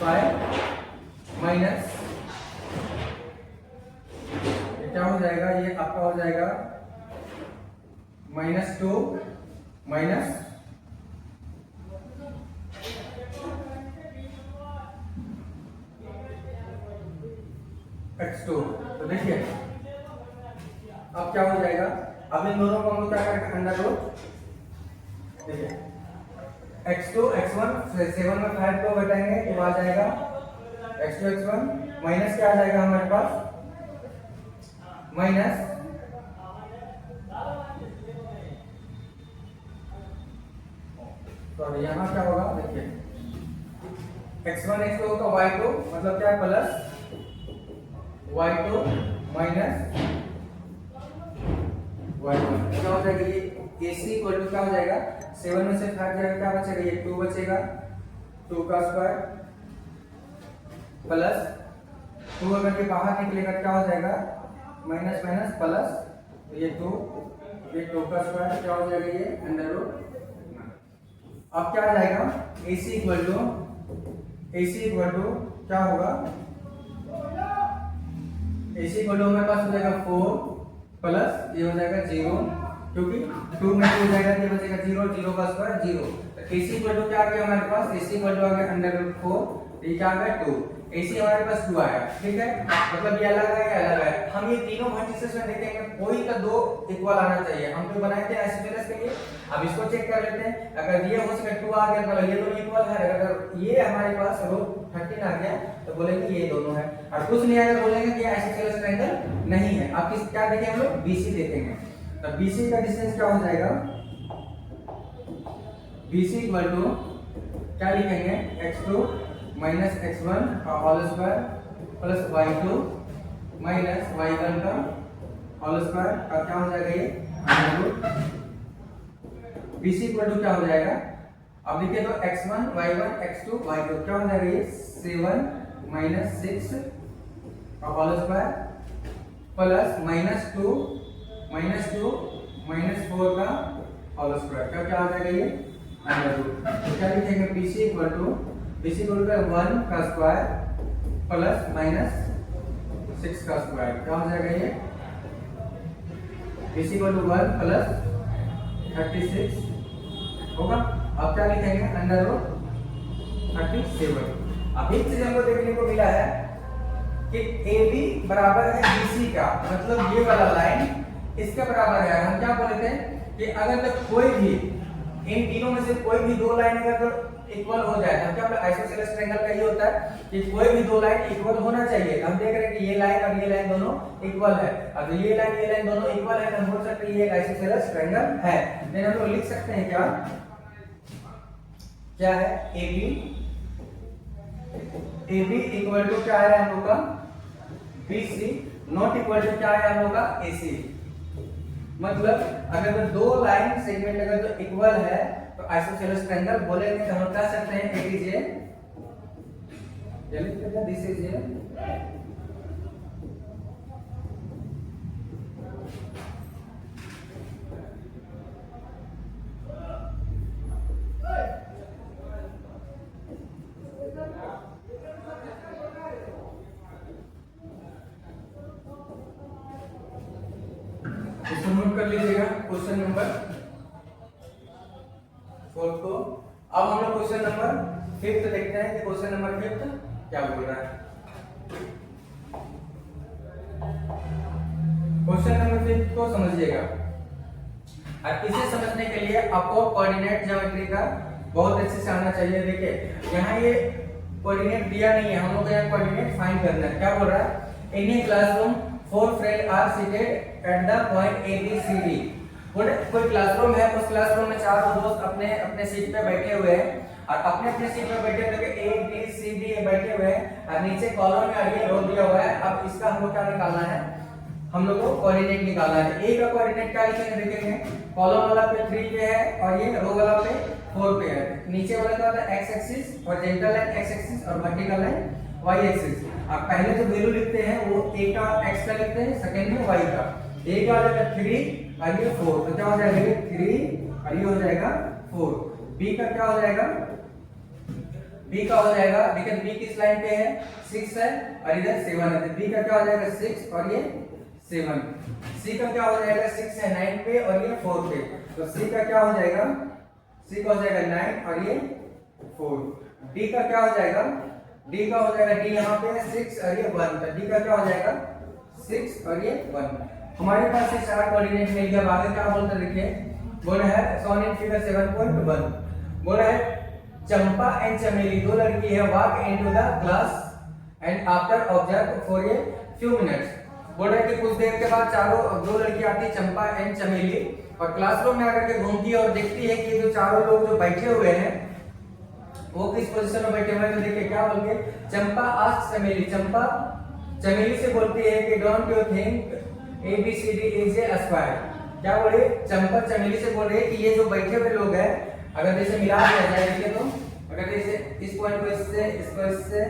5 माइनस ये क्या हो जाएगा, ये आपका हो जाएगा -2 माइनस x2। तो देखिए अब क्या हो जाएगा, अब इन दोनों को हम लोग क्या करेंगे, अंडर रूट, देखिए x2 x1 7 में 5 को घटाएंगे तो आ जाएगा x2 x1 माइनस क्या आ जाएगा हमारे पास, माइनस तो यहाँ क्या होगा, देखिए x1 x2 का y2 मतलब क्या, प्लस y2 माइनस y1 क्या हो जाएगा, ये AC इक्वल टू क्या हो जाएगा, 7 में से 5 जाएगा, क्या बचेगा, ये 2 बचेगा, 2 का स्क्वायर प्लस 2 अगर ये बाहर निकलेगा क्या हो जाएगा, माइनस माइनस प्लस, तो ये 2 का स्क्वायर क्या हो जाएगा, ये अंडर रूट। अब क्या आ जाएगा, AC इक्वल टू क्या होगा, AC इक्वल टू हमारे पास हो जाएगा 4 प्लस ये हो जाएगा 0, क्योंकि 2 में हो जाएगा, ये बचेगा 0, 0 का स्क्वायर 0। तो AC इक्वल टू क्या आ गया हमारे पास, AC इक्वल टू आ गया अंडर रूट 4, ये क्या आ गया 2, AC हमारे पास 2 आया, ठीक है। मतलब ये अलग है, ये अलग है। हम ये तीनों वर्टिसेस में देखेंगे कोई का 2 इक्वल आना चाहिए, हम तो बनाए थे आइसोसेलेस के लिए। अब इसको चेक कर लेते हैं, अगर ये हो सके 2 आ गया तो ये दोनों इक्वल है, अगर ये हमारे पास रूट 13 आ गया तो बोलेंगे ये दोनों है, और कुछ नहीं आएगा बोलेंगे कि आइसोसेलेस ट्रायंगल नहीं है। अब किस क्या देखेंगे हम लोग, BC देखेंगे। तो BC का डिस्टेंस क्या हो जाएगा, BC इक्वल टू क्या लिखेंगे, x2 माइनस x1 का whole square plus y2 minus y1 का होल स्क्वायर का क्या हो जाएगा, ये under root. BC equal to क्या हो जाएगा, अब देखिए तो x1 y1 x2 y2 क्या हो जाएगा, ये 7 माइनस 6 का होल स्क्वायर प्लस -2 माइनस 4 का होल स्क्वायर का क्या हो जाएगा, ये अंडर रूट। तो क्या लिखेंगे, BC इक्वल टू 1 का स्क्वायर प्लस -6 का स्क्वायर क्या हो जाएगा, ये BC इक्वल टू 1 प्लस 36 होगा। अब क्या लिखेंगे, अंडर रूट 37। अब एक चीज हमको देखने को मिला है कि AB बराबर है BC का, मतलब ये वाला लाइन इसके बराबर है। हम क्या बोले थे कि अगर तक कोई भी इन तीनों में से कोई भी 2 लाइन अगर इक्वल हो जाए तो क्या मतलब आइसोसेलेस ट्रायंगल का ये होता है कि कोई भी 2 लाइन इक्वल होना चाहिए। हम देख रहे हैं कि ये लाइन और ये लाइन दोनों इक्वल है, अब ये लाइन दोनों इक्वल है तो हम बोल सकते हैं ये एक आइसोसेलेस ट्रायंगल है। देन हम लोग लिख सकते हैं क्या है, AB इक्वल टू क्या है हम लोग का, BC नॉट इक्वल टू क्या है हम लोग का, AC। मतलब अगर 2 लाइन सेगमेंट अगर तो इक्वल है तो आइसोसेलेस ट्रायंगल बोलेंगे तो हम कह सकते हैं it is A, this is a इसको नोट कर लीजिएगा, क्वेश्चन नंबर 4 को। अब हम लोग क्वेश्चन नंबर 5 देखते हैं कि क्वेश्चन नंबर 5 क्या बोल रहा है। क्वेश्चन नंबर 5 को समझिएगा, और इसे समझने के लिए आपको कोऑर्डिनेट ज्योमेट्री का बहुत अच्छे से आना चाहिए। देखिए यहाँ ये कोऑर्डिनेट दिया नहीं है, हम लोग को यहाँ कोऑर्डिनेट फाइंड करना है। क्या बोल रहा है, in a classroom 4 friends are seated at the point ABCD। कोई क्लासरूम है, उस क्लासरूम में 4 दोस्त अपने अपने सीट पे बैठे हुए हैं, और अपने अपने सीट पे बैठे हुए ABCD बैठे हुए हैं, और नीचे कॉलम में आगे रो दिया हुआ है। अब इसका हमको क्या निकालना है, हम लोग को कोऑर्डिनेट निकालना है। ए का कोऑर्डिनेट क्या लिखेंगे, देखेंगे कॉलम वाला पे 3 पे है और ये रो वाला पे 4 पे है। नीचे वाला क्या होता है, x axis, horizontal line x axis और वर्टिकल लाइन y एक्सिस। अब पहले जो वैल्यू लिखते हैं वो a का x का लिखते हैं, सेकंड में y का। a का हो जाएगा 3 और ये 4, तो क्या हो जाएगा, ये 3 और ये हो जाएगा 4। b का क्या हो जाएगा, b का हो जाएगा, देखिए b किस लाइन पे है, 6 है और इधर 7 है, तो b का क्या हो जाएगा 6 और ये 7। सी का क्या हो जाएगा, 6 है 9 पे और ये 4 पे, तो सी का क्या हो जाएगा, सी का हो जाएगा 9 और ये 4। डी का क्या हो जाएगा, डी का हो जाएगा, डी यहाँ पे 6 और ये 1, तो डी का क्या हो जाएगा 6 और ये 1। हमारे पास ये चार कोऑर्डिनेट मिल गया। आगे क्या बोलते हैं देखिए, बोला है shown in figure 7.1, बोला है चंपा एंड चमेली दो लड़की है walk into the class and after observe for a few minutes. बोल रहे कि कुछ देर के बाद चारों दो लड़की आती चंपा एंड चमेली और क्लासरूम में आकर के घूमती है और देखती है कि जो चारों लोग जो बैठे हुए हैं वो किस पोजीशन में बैठे हुए हैं। तो देखिए क्या बोल के, चंपा आस्क्स चमेली, चंपा चमेली से बोलती है कि don't you think ABCD is a square. क्या बोले, चंपा चमेली से बोल रही है कि ये जो बैठे हुए लोग हैं अगर जैसे मिला दिया जाए, देखिए तो अगर जैसे इस पॉइंट को इससे, इसको इससे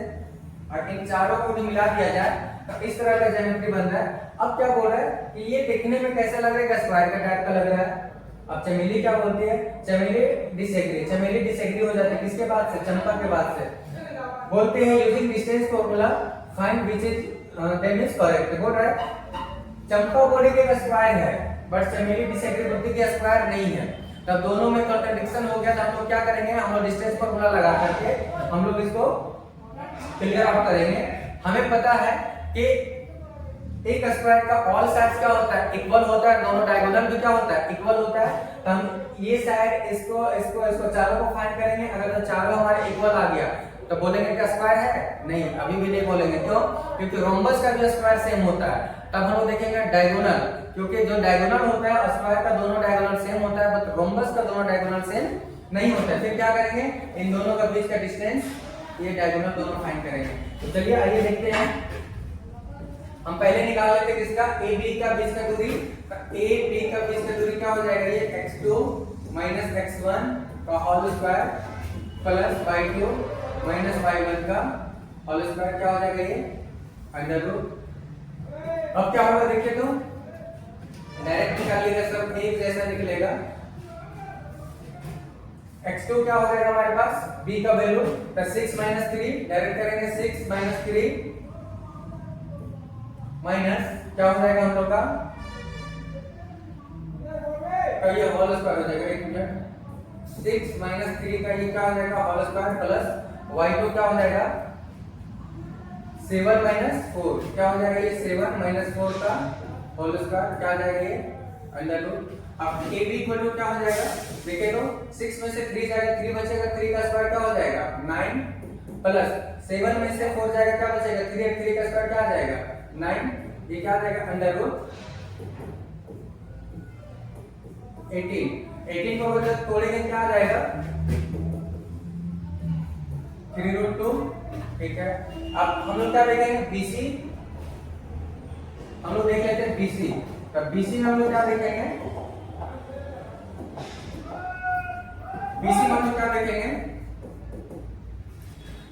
और इन चारों को भी मिला दिया जाए तो इस तरह का ज्योमेट्री बन रहा है। अब क्या बोल रहा है कि ये देखने में कैसा लग रहा है, स्क्वायर का टाइप का लग रहा है। अब चमेली क्या बोलती है, चमेली डिसएग्री हो जाती है किसके बाद से, चंपा के बाद से। बोलते हैं using distance formula find which is then is correct. बोल रहा है चंपा बोली कि स्क्वायर है बट चमेली डिसएग्री बोलती है कि स्क्वायर नहीं है। तब दोनों में कॉन्ट्रडिक्शन हो गया, तो हम लोग क्या करेंगे, हम लोग डिस्टेंस फॉर्मूला लगा करके हम लोग इसको क्लियर आउट करेंगे। हमें पता है कि एक स्क्वायर का ऑल साइड्स क्या होता है, इक्वल होता है, दोनों डायगोनल भी क्या होता है, इक्वल होता है। तो हम ये साइड इसको इसको इसको चारों को फाइंड करेंगे। अगर तो चारों हमारे इक्वल आ गया तो बोलेंगे क्या स्क्वायर है, नहीं, अभी भी नहीं बोलेंगे। क्यों, क्योंकि रोम्बस का भी स्क्वायर सेम होता है। तब हम लोग देखेंगे डायगोनल, क्योंकि जो डायगोनल होता है स्क्वायर का दोनों डायगोनल सेम होता है बट रोम्बस का दोनों डायगोनल सेम नहीं होता है। फिर क्या करेंगे, इन दोनों के बीच का डिस्टेंस, ये डायगोनल दोनों फाइंड करेंगे। तो चलिए आइए देखते हैं। हम पहले निकाल लेते हैं किसका, ए बी का बीच का दूरी। ए बी का बीच का दूरी क्या हो जाएगा, ये x2 माइनस x1 का whole square plus y2 minus y1 का होल स्क्वायर क्या हो जाएगा, ये अंडर रूट। अब क्या होगा देखिए, तो डायरेक्ट निकालिएगा, सब एक जैसा निकलेगा। x2 क्या हो जाएगा हमारे पास, b का वैल्यू, तो 6 माइनस 3 डायरेक्ट करेंगे, 6 माइनस 3 माइनस क्या हो जाएगा हम लोग का, ये होल स्क्वायर हो जाएगा। एक मिनट, 6 माइनस 3 का ये क्या हो जाएगा होल स्क्वायर प्लस y2 क्या हो जाएगा 7 माइनस 4 क्या हो जाएगा, ये 7 माइनस 4 का होल स्क्वायर क्या आ जाएगा, ये अंडर रूट। अब a b इक्वल टू क्या हो जाएगा, देखिए तो 6 में से 3 जाएगा, 3 बचेगा, 3 का स्क्वायर क्या हो जाएगा 9 प्लस 7 में से 4 जाएगा, क्या बचेगा 3, 3 का स्क्वायर क्या आ जाएगा 9, ये क्या आ जाएगा अंडर रूट 18 को अगर तोड़ेंगे क्या आ जाएगा 3√2। ठीक है, अब हम लोग क्या देखेंगे BC, हम लोग देख लेते हैं BC। तब BC में हम लोग क्या देखेंगे, BC में हम लोग क्या देखेंगे,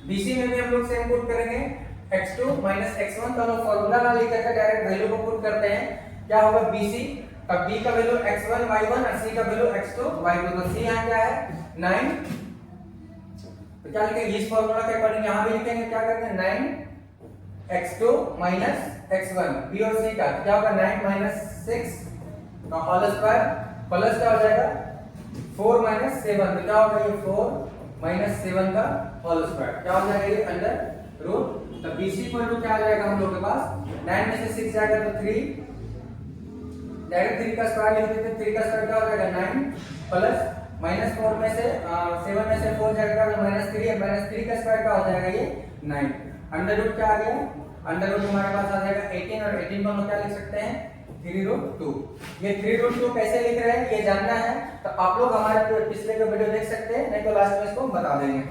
BC में भी हम लोग सेम पुट करेंगे x2 माइनस x1 का हम फॉर्मूला ना लेकर के डायरेक्ट वैल्यू को पुट करते हैं। क्या होगा BC, तब B का वैल्यू x1 y1 और C का वैल्यू x2 y2। तो C यहाँ क्या है 9, तो क्या लिखेंगे इस फॉर्मूला के अकॉर्डिंग यहाँ भी लिखेंगे, क्या करेंगे 9 x2 माइनस x1। B और C का क्या होगा 9 माइनस 6 का होल स्क्वायर प्लस क्या हो जाएगा 4 माइनस 7, तो क्या होगा ये 4 माइनस 7 का होल स्क्वायर क्या हो जाएगा ये अंडर रूट। तो BC इक्वल टू क्या आ जाएगा हम लोग के पास 9 में से 6 जाएगा तो 3, डायरेक्ट 3 का स्क्वायर लिख देते हैं, 3 का स्क्वायर क्या हो जाएगा 9 प्लस माइनस 4 में से 7 में से 4 जाएगा तो माइनस 3 है, माइनस 3 का स्क्वायर क्या हो जाएगा ये 9। अंडर रूट क्या आ गया, अंडर रूट हमारे पास आ जाएगा 18 और 18 को हम क्या लिख सकते हैं 3√2। ये 3√2 कैसे लिख रहे हैं ये जानना है तो आप लोग हमारे पिछले का वीडियो देख सकते हैं, नहीं तो लास्ट में इसको बता देंगे।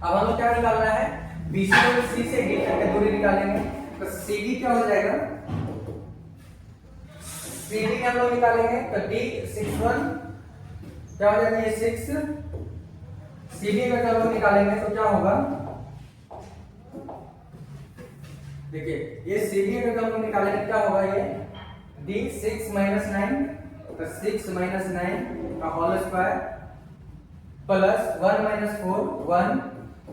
अब हम लोग क्या निकालना है BC को C से D तक की दूरी निकालेंगे, तो CD क्या हो जाएगा, CD हम लोग निकालेंगे तो D 61 क्या हो जाएगा ये 6, CD का हम लोग निकालेंगे तो क्या होगा, देखिए ये CD का हम लोग निकालेंगे क्या होगा ये D 6 माइनस 9, तो 6 माइनस 9 का whole square plus 1 minus 4 1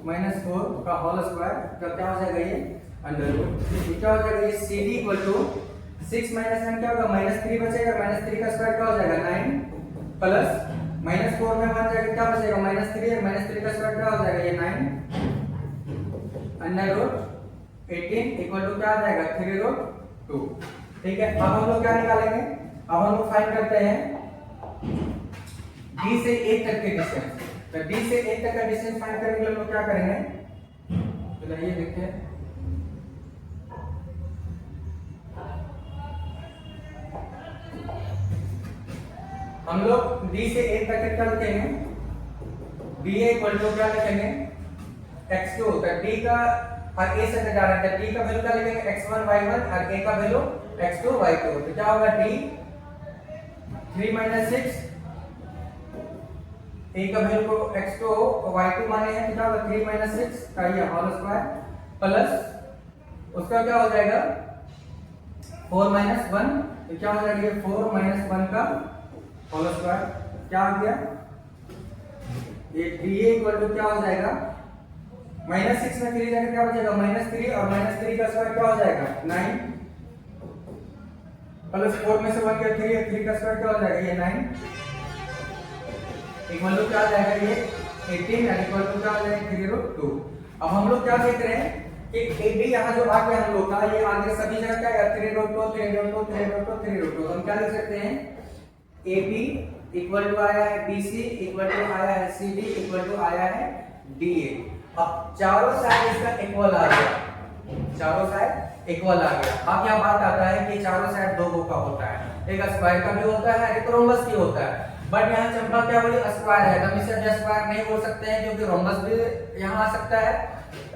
minus 4 का होल स्क्वायर का क्या हो जाएगा ये अंडर रूट। क्या हो जाएगा ये CD इक्वल टू 6 माइनस 1 क्या होगा, -3 बचेगा, -3 का स्क्वायर क्या हो जाएगा 9 प्लस -4 में 1 जाएगा क्या बचेगा -3 है, -3 का स्क्वायर क्या हो जाएगा ये 9 अंडर रूट 18 इक्वल टू क्या आ जाएगा 3√2। ठीक है, अब हम लोग क्या निकालेंगे, अब हम लोग फाइंड करते हैं d से 1 तक के डिस्टेंस। तो d से 1 तक का डिस्टेंस फाइंड करने के लिए हम लोग क्या करेंगे, तो ये देखते हैं हम लोग d से 1 तक क्या लिखेंगे, d इक्वल टू क्या लिखेंगे x2। तो d का और a से डायरेक्ट d का वैल्यू क्या लिखेंगे x1 y1 और a का वैल्यू x2 y2। तो क्या होगा d 3 - 6 a का वैल्यू को x2 y2 माने हैं, तो क्या होगा 3 - 6 का ये होल स्क्वायर प्लस उसका क्या हो जाएगा 4 - 1। तो क्या हो जाएगा 4 - 1 का होल स्क्वायर। क्या आ गया ये dA इक्वल टू क्या हो जाएगा -6 में 3 जाकर क्या बचेगा -3 और -3 का स्क्वायर क्या हो जाएगा 9 प्लस 4 में से 1 गया 3 है, 3 का स्क्वायर क्या हो जाएगा ये 9 इक्वल टू क्या आ जाएगा ये 18 और इक्वल टू क्या आ जाएगा 3√2। अब हम लोग क्या देख रहे हैं कि AB यहां जो आ गया हम लोग का ये आगे सभी जगह क्या है 3√2 3√2 3√2 3√2। हम क्या लिख सकते हैं AB इक्वल टू आया है BC इक्वल टू आया है CD इक्वल टू आया है DA। अब चारों साइड इसका इक्वल आ गया, चारों साइड इक्वल आ गया। अब यह बात आता है कि चारों साइड दो का होता है, एक स्क्वायर का भी होता है एक रोम्बस की होता है। बट यहाँ चंपा क्या बोली स्क्वायर है, हम इसे स्क्वायर नहीं बोल सकते हैं क्योंकि रोम्बस भी यहाँ आ सकता है।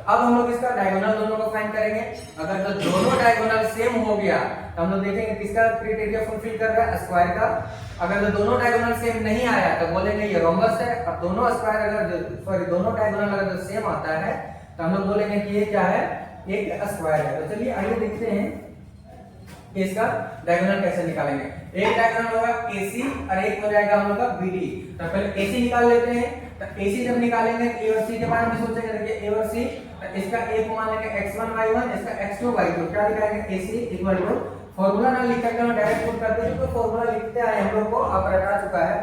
अब हम लोग इसका डायगोनल दोनों को फाइंड करेंगे। अगर तो दोनों डायगोनल सेम हो गया तो हम लोग देखेंगे किसका क्राइटेरिया फुलफिल कर रहा है स्क्वायर का। अगर तो दोनों डायगोनल सेम नहीं आया तो बोलेंगे ये रोम्बस है। अब दोनों स्क्वायर अगर दोनों डायगोनल अगर सेम आता है तो हम लोग बोलेंगे कि ये क्या है एक स्क्वायर है। तो चलिए आइए देखते हैं कि इसका डायगोनल कैसे निकालेंगे। एक डायगोनल होगा AC और एक हो जाएगा हम लोग का BD। तो पहले AC निकाल लेते हैं। तो AC जब निकालेंगे तो A और C के बारे में सोचेंगे। देखिए A और C तो इसका A को मान लेंगे x1 y1 इसका x2 y2। क्या लिखाएंगे AC इक्वल टू फॉर्मूला ना लिख करके हम डायरेक्ट पुट कर देंगे, तो फॉर्मूला लिखते आए हम लोग को अब रटा चुका है।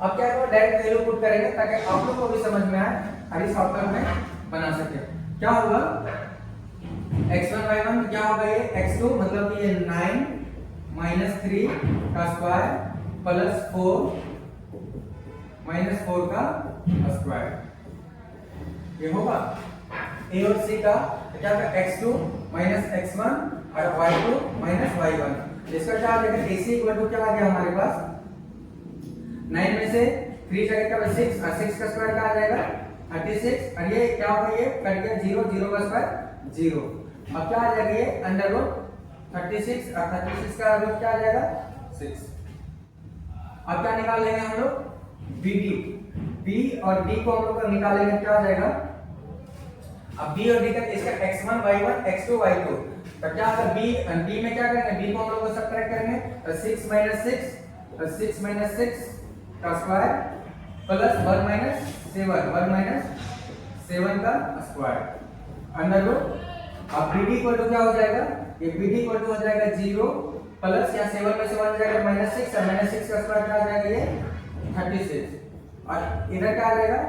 अब क्या करेंगे डायरेक्ट वैल्यू पुट करेंगे ताकि आप लोग को भी समझ में आए और इस शॉर्टकट में बना सके। क्या होगा x1 y1 क्या होगा ये x2 मतलब कि ये 9 - 3 का स्क्वायर प्लस 4 - 4 का स्क्वायर ये होगा A और C का। क्या होगा x2 - x1 और y2 - y1। इसका क्या आ जाएगा AC इक्वल टू क्या आ गया हमारे पास 9 में से 3 जाएगा 6 और 6 का स्क्वायर क्या आ जाएगा 36 और ये क्या होगा ये कट गया 0 0 का स्क्वायर 0। अब क्या आ जाएगा ये अंडर रूट 36 और 36 का रूट क्या आ जाएगा 6। अब क्या निकाल लेंगे हम लोग BD B और D को हम लोग निकालेंगे क्या आ जाएगा। अब B और D का इसका x1 y1 x2 y2। तो क्या होगा B में क्या करेंगे B को हम लोग सब्ट्रैक्ट करेंगे तो 6 - 6 का स्क्वायर प्लस 1 - 7 का स्क्वायर अंडर रूट। अब BD इक्वल टू क्या हो जाएगा ये BD इक्वल टू हो जाएगा 0 प्लस या 7 में से 1 जाएगा -6 और -6 का स्क्वायर क्या आ जाएगा ये 36 और इधर क्या आ जाएगा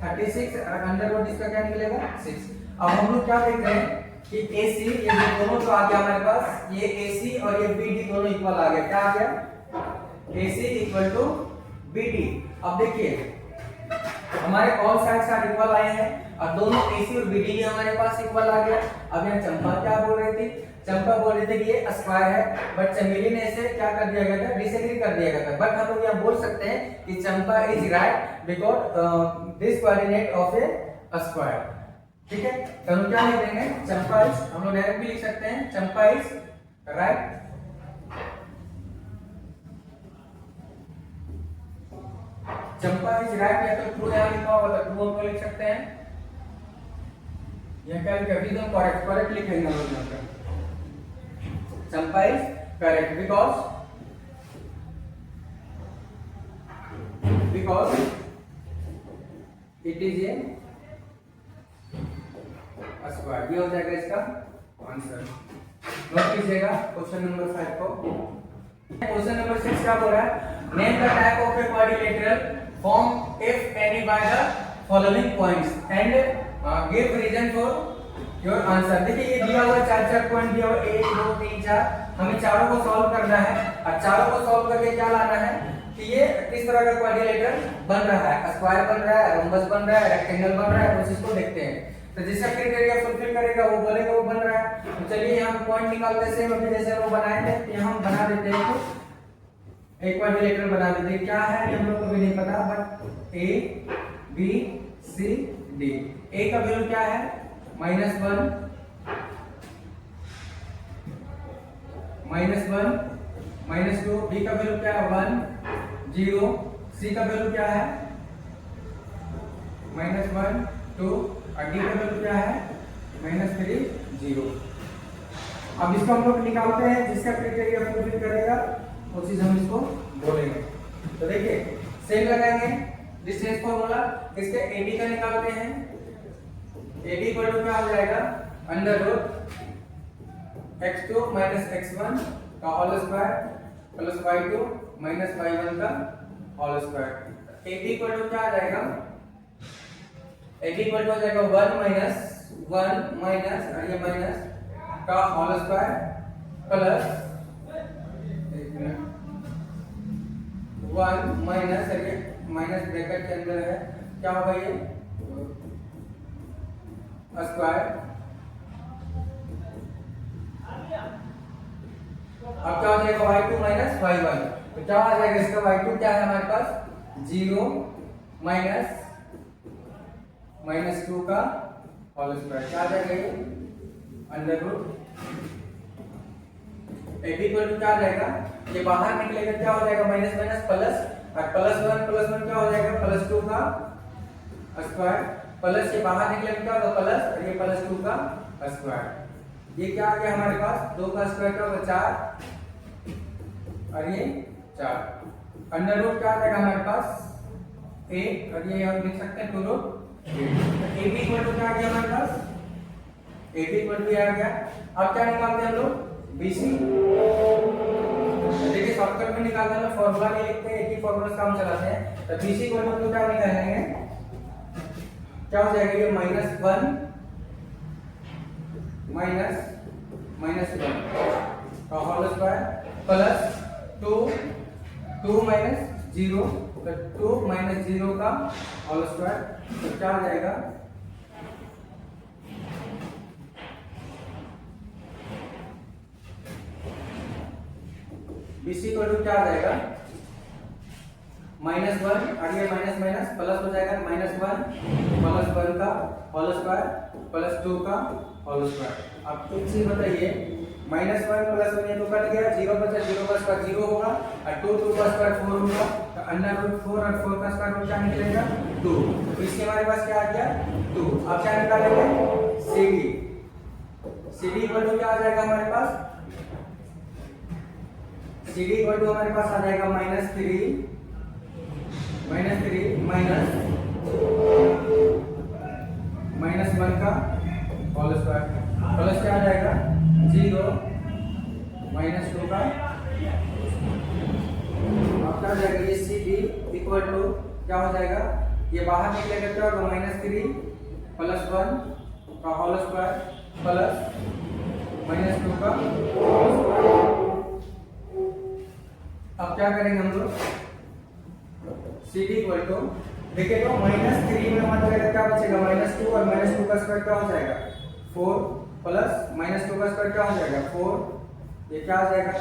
36 और अंडर रूट इसका क्या निकलेगा 6। अब हम लोग क्या देख रहे हैं कि AC ये दोनों जो आ गया हमारे पास ये AC और ये BD दोनों इक्वल आ गया। क्या आ गया AC इक्वल टू BD। अब देखिए हमारे ऑल साइड्स आर इक्वल आए हैं और दोनों AC और BD भी हमारे पास इक्वल आ गया। अब यहाँ चंपा क्या बोल रही थी, चंपा बोल रही थी कि ये स्क्वायर है बट चमेली ने इसे क्या कर दिया गया था डिसएग्री कर दिया गया था। बट हम लोग यहाँ बोल सकते हैं कि Champa is right because this coordinate of a square. ठीक है तो हम क्या लिख देंगे चंपा इज, हम लोग डायरेक्ट भी लिख सकते हैं Champa is right Champa is right या तो ट्रू यहाँ लिखा होगा तो ट्रू हम लोग लिख सकते हैं। यह क्या लिखा है करेक्ट लिखेंगे हम लोग यहाँ पे Champa is correct because it is a square. ये हो जाएगा इसका आंसर। नोट कीजिएगा क्वेश्चन नंबर 5 को। क्वेश्चन नंबर 6 क्या बोल रहा है, name the type of a quadrilateral form if any by the following points and give reason for your answer. देखिए ये दिया हुआ 4 पॉइंट दिया हुआ 1 2 3 4, हमें चारों को सॉल्व करना है और चारों को सॉल्व करके क्या लाना है कि ये किस तरह का क्वाड्रिलेटरल बन रहा है, स्क्वायर बन रहा है, रोम्बस बन रहा है, रेक्टेंगल बन रहा है, उस चीज को देखते हैं। तो जिसका क्राइटेरिया फुलफिल करेगा वो बोलेगा वो बन रहा है। तो चलिए यहाँ पॉइंट निकालते सेम अपने जैसे वो बनाए थे, तो यहाँ हम बना देते हैं एक क्वाड्रिलेटरल बना देते हैं। क्या है हम लोग को भी नहीं पता, but A B C D. A का वैल्यू क्या है -1 -2, बी का वैल्यू क्या है 1 0, सी का वैल्यू क्या है -1 2 और डी का वैल्यू क्या है -3 0। अब इसको हम लोग निकालते हैं, जिसका क्राइटेरिया फुलफिल करेगा वो चीज हम इसको बोलेंगे। तो देखिए सेम लगाएंगे डिस्टेंस फॉर्मूला, इसके एडी का निकालते हैं। एडी इक्वल टू क्या हो जाएगा √x2 - x1 का whole square plus y2 - y1 का whole square. AD equal to क्या आ जाएगा, एडी इक्वल टू हो जाएगा 1 माइनस और ये माइनस का होल स्क्वायर प्लस 1 माइनस और ये माइनस ब्रैकेट के अंदर है, क्या होगा ये स्क्वायर। अब क्या हो जाएगा y2 - y1, तो क्या आ जाएगा इसका y2 क्या है हमारे पास 0 -2 का होल स्क्वायर, क्या आ जाएगा ये √ एडी इक्वल टू क्या आ जाएगा, ये बाहर निकलेगा क्या हो जाएगा माइनस माइनस प्लस और +1 क्या हो जाएगा +2 का स्क्वायर प्लस ये बाहर निकलेगा क्या होगा प्लस और ये +2 का स्क्वायर। ये क्या आ गया हमारे पास 2 का स्क्वायर क्या होगा 4 और ये 4 √ क्या आ जाएगा हमारे पास 8 और ये हम लिख सकते हैं 2√8। ए बी इक्वल टू क्या आ गया हमारे पास, ए बी इक्वल टू आ गया। अब क्या निकालते हैं हम लोग BC। देखिए शॉर्टकट में निकालते हैं, फॉर्मूला नहीं लिखते, एक ही फॉर्मूला से काम चलाते हैं। तो BC इक्वल टू क्या निकालेंगे, क्या हो जाएगा ये -1 -1 का होल स्क्वायर प्लस 2 -0 तो 2 -0 का होल स्क्वायर, तो क्या आ जाएगा BC इक्वल टू क्या आ जाएगा -1 और ये माइनस माइनस प्लस हो जाएगा -1 +1 का होल स्क्वायर प्लस 2 का होल स्क्वायर। अब एक चीज बताइए -1 +1 ये तो कट गया, 0 बचा, 0 का स्क्वायर 0 होगा और 2 का स्क्वायर 4 होगा, तो √4 और 4 का स्क्वायर क्या निकलेगा 2। तो इसके हमारे पास क्या आ गया 2। अब क्या निकालेंगे CD इक्वल टू क्या आ जाएगा हमारे पास, CD इक्वल टू हमारे पास आ जाएगा -3 -1 का होल स्क्वायर प्लस क्या आ जाएगा 0 -2 का। अब क्या आ जाएगा ये CD इक्वल टू क्या हो जाएगा, ये बाहर निकलेगा क्या होगा -3 +1 का होल स्क्वायर प्लस -2 का होल स्क्वायर। अब क्या करेंगे हम लोग CD इक्वल टू देखिए तो -3 में हमारा क्या बचेगा -2 और -2 का स्क्वायर क्या हो जाएगा 4 प्लस -2 का स्क्वायर क्या हो जाएगा 4, ये क्या आ जाएगा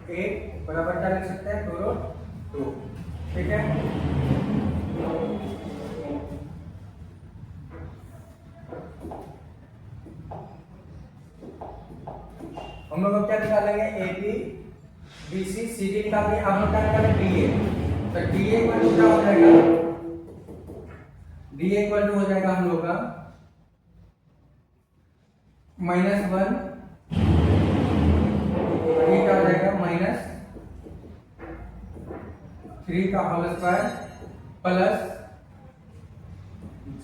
√8 बराबर क्या लिख सकते हैं 2√2। ठीक है, हम लोग अब क्या निकालेंगे AB BC CD निकाल दिए। अब हम क्या निकालेंगे DA, तो DA इक्वल टू क्या हो जाएगा, DA इक्वल टू हो जाएगा हम लोग का -1 ये क्या हो जाएगा -3 का होल स्क्वायर प्लस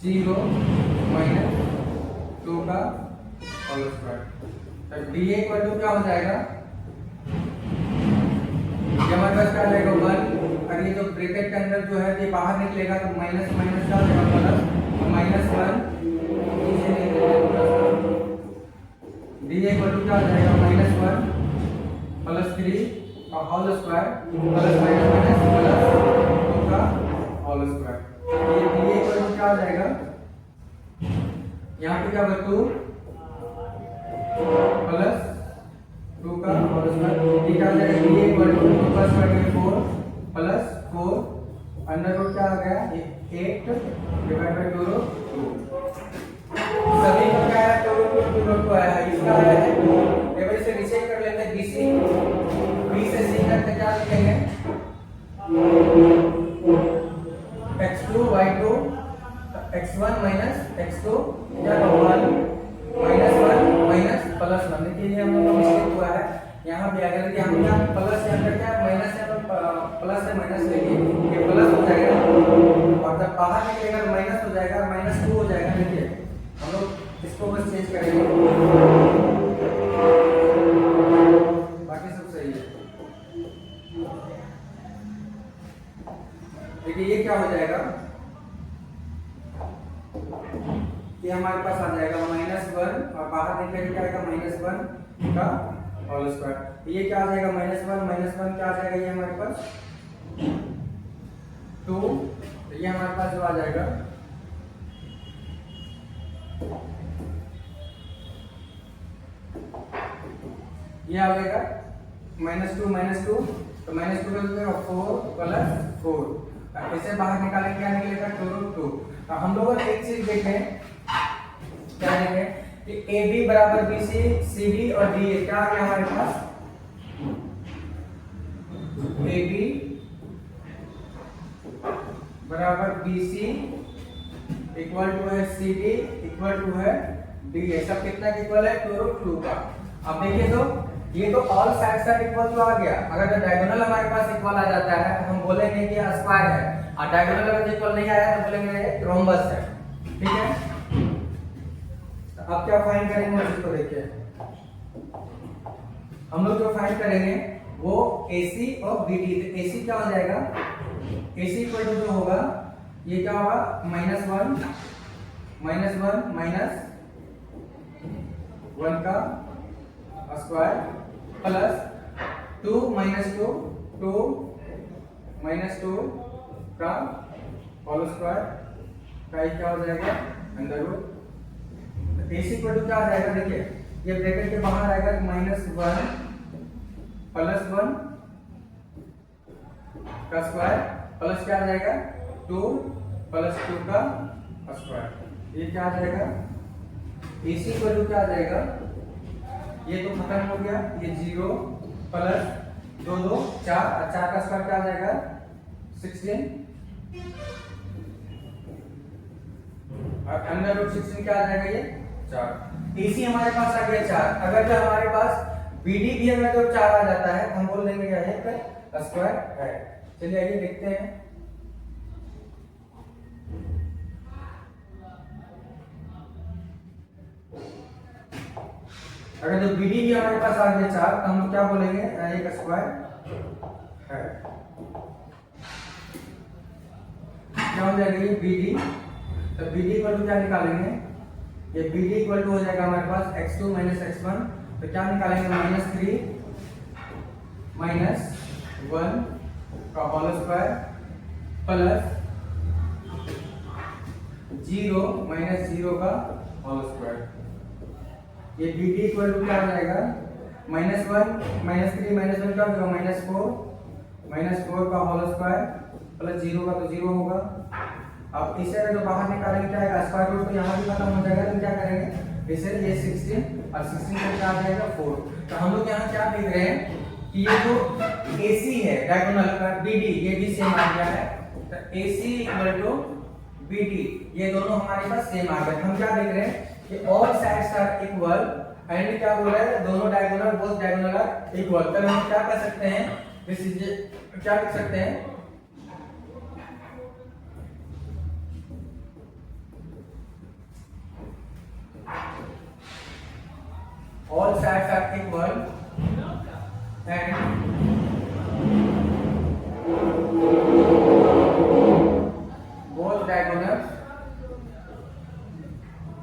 0 -2 का होल स्क्वायर। तो डी ए इक्वल टू क्या हो जाएगा, ये हमारे पास क्या आ जाएगा 1, और ये जो ब्रैकेट के अंदर जो है ये बाहर निकलेगा तो माइनस माइनस क्या हो जाएगा plus, minus 1 D A equal to क्या हो जाएगा -1 प्लस 3 और whole square plus minus minus plus 2 का होल स्क्वायर। ये डी ए इक्वल टू क्या हो जाएगा, यहाँ पे क्या होगा 2 प्लस 2 का होल स्क्वायर, ये क्या हो जाएगा D A equal to 2 plus 4 plus 4 under root क्या आ गया 8 डिवाइड बाय 2 सभी को क्या है 2 रूट आया है, इसका आया है 2। टेबल से नीचे कर लेते हैं बीसी, बी से सी तक क्या लिखेंगे x2 y2 x1 minus x2 क्या होगा 1 माइनस प्लस 1। देखिए ये हम लोग का मिस्टेक हुआ है यहाँ पे, अगर कि हम क्या प्लस यहाँ पर क्या माइनस है तो प्लस से माइनस लेंगे, ये प्लस हो जाएगा और जब बाहर निकलेगा तो माइनस हो जाएगा, -2 हो जाएगा। देखिए हम लोग इसको बस चेंज करेंगे, बाकी सब सही है। देखिए ये क्या हो जाएगा, ये हमारे पास आ जाएगा -1 और बाहर निकलेगा क्या आएगा -1 का होल स्क्वायर। ये क्या आ जाएगा -1 क्या आ जाएगा, ये हमारे पास 2, तो ये हमारे पास जो आ जाएगा ये आ जाएगा -2 तो -2 का हो जाएगा 4 प्लस 4, इसे बाहर निकालेंगे क्या निकलेगा 2 तो हम लोग एक चीज देखें, क्या देखें कि ए बी बराबर बी सी, सी डी और डी ए क्या आ गया हमारे पास, ए बी बराबर बी सी इक्वल टू है सी डी इक्वल टू है डी ए, सब कितना इक्वल है 2 का। अब देखिए तो ये तो ऑल साइड इक्वल टू आ गया, अगर डायगोनल हमारे पास इक्वल आ जाता है तो हम बोलेंगे कि स्क्वायर है, और डायगोनल अगर इक्वल नहीं आया तो बोलेंगे रोम्बस है, ठीक है। अब क्या फाइंड करेंगे उसको देखिए, हम लोग जो फाइंड करेंगे वो AC और BD, तो AC क्या हो जाएगा, AC इक्वल टू जो होगा ये क्या होगा -1 माइनस 1 का स्क्वायर प्लस 2 माइनस 2 का होल स्क्वायर का क्या हो जाएगा under root. AC equal to क्या आ जाएगा, देखिए ये ब्रैकेट के बाहर आएगा -1 प्लस 1 का स्क्वायर प्लस क्या आ जाएगा 2 प्लस 2 का स्क्वायर, ये क्या आ जाएगा AC इक्वल टू क्या आ जाएगा, ये तो खत्म हो गया, ये 0 प्लस 2 2 4 का स्क्वायर क्या आ जाएगा 16 और अंडर रूट 16 क्या आ जाएगा ये 4। AC हमारे पास आ गया 4, अगर जो हमारे पास BD भी अगर जो 4 आ जाता है हम बोल देंगे क्या है स्क्वायर है। चलिए आइए देखते हैं, अगर जो BD भी हमारे पास आ गया 4 तो हम क्या बोलेंगे एक स्क्वायर है। क्या हो जाएगा ये BD, तो BD इक्वल टू क्या निकालेंगे, ये BD इक्वल टू हो जाएगा हमारे पास x2 माइनस x1, तो क्या निकालेंगे -3 माइनस 1 का होल स्क्वायर प्लस 0 माइनस 0 का होल स्क्वायर। ये BD इक्वल टू क्या हो जाएगा -1 -3 -1 क्या होगा -4 का होल स्क्वायर प्लस 0 का तो 0 होगा। अब इसे अगर जो बाहर निकालेंगे क्या आएगा स्क्वायर रूट, तो यहाँ भी खत्म हो जाएगा, तो क्या करेंगे इसे ये 16 और 16 का क्या आ जाएगा 4। तो हम लोग यहाँ क्या देख रहे हैं कि ये जो AC है डायगोनल का BD ये भी सेम आ गया है, तो AC इक्वल टू BD ये दोनों हमारे पास सेम आ गए। हम क्या देख रहे हैं कि all sides are equal and क्या बोल रहा है दोनों diagonal both diagonal are equal, तो हम क्या कर सकते हैं, दिस इज क्या लिख सकते हैं all sides are equal and both diagonals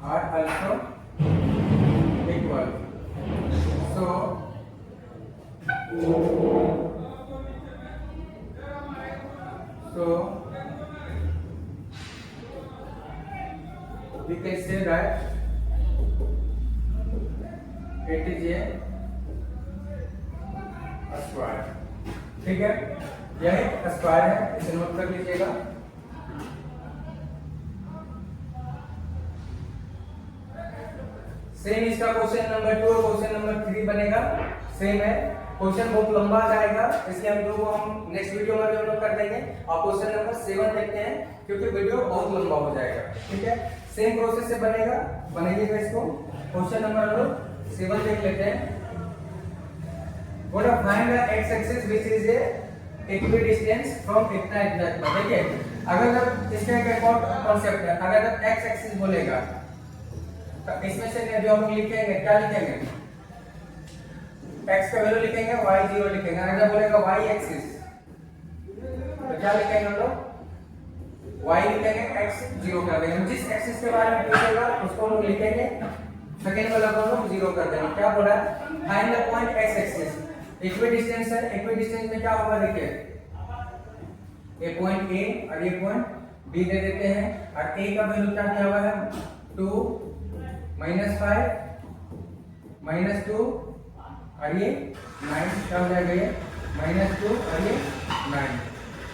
are also equal. So we can say that it is a square. ठीक है, यह एक स्क्वायर है, इसे नोट कर लीजिएगा. सेम इसका क्वेश्चन नंबर 2 और क्वेश्चन नंबर 3 बनेगा. सेम है, क्वेश्चन बहुत लंबा जाएगा, इसलिए हम दो हम नेक्स्ट वीडियो में डेवलप कर देंगे. और क्वेश्चन नंबर 7 देखते हैं क्योंकि वीडियो बहुत लंबा हो जाएगा. ठीक है, सेम प्रोसेस से बनेगा, बनाइएगा इसको. क्वेश्चन नंबर 7 देख लेते हैं. What are find the x-axis which is a equidistance from इतना इतना इतना. देखिए, अगर जब इसका एक और कॉन्सेप्ट है, अगर जब x-axis बोलेगा तो इसमें से जो हम लिखेंगे क्या लिखेंगे? x का वैल्यू लिखेंगे, y 0 लिखेंगे. अगर जब बोलेगा y-axis तो क्या लिखेंगे हम लोग? y लिखेंगे, x 0 कर देंगे. जिस एक्सिस के बारे में पूछेगा उसको हम लोग लिखेंगे, सेकंड वाला को हम लोग 0 कर देंगे. क्या बोला है? Find the point x-axis. Equidistance है, इक्विडिस्टेंस में क्या होगा? देखिए, ये पॉइंट A और ये पॉइंट B दे देते हैं. और A का वैल्यू क्या दिया हुआ है? 2 -5 -2 और ये 9. क्या हो जाएगा? ये -2 और ये 9.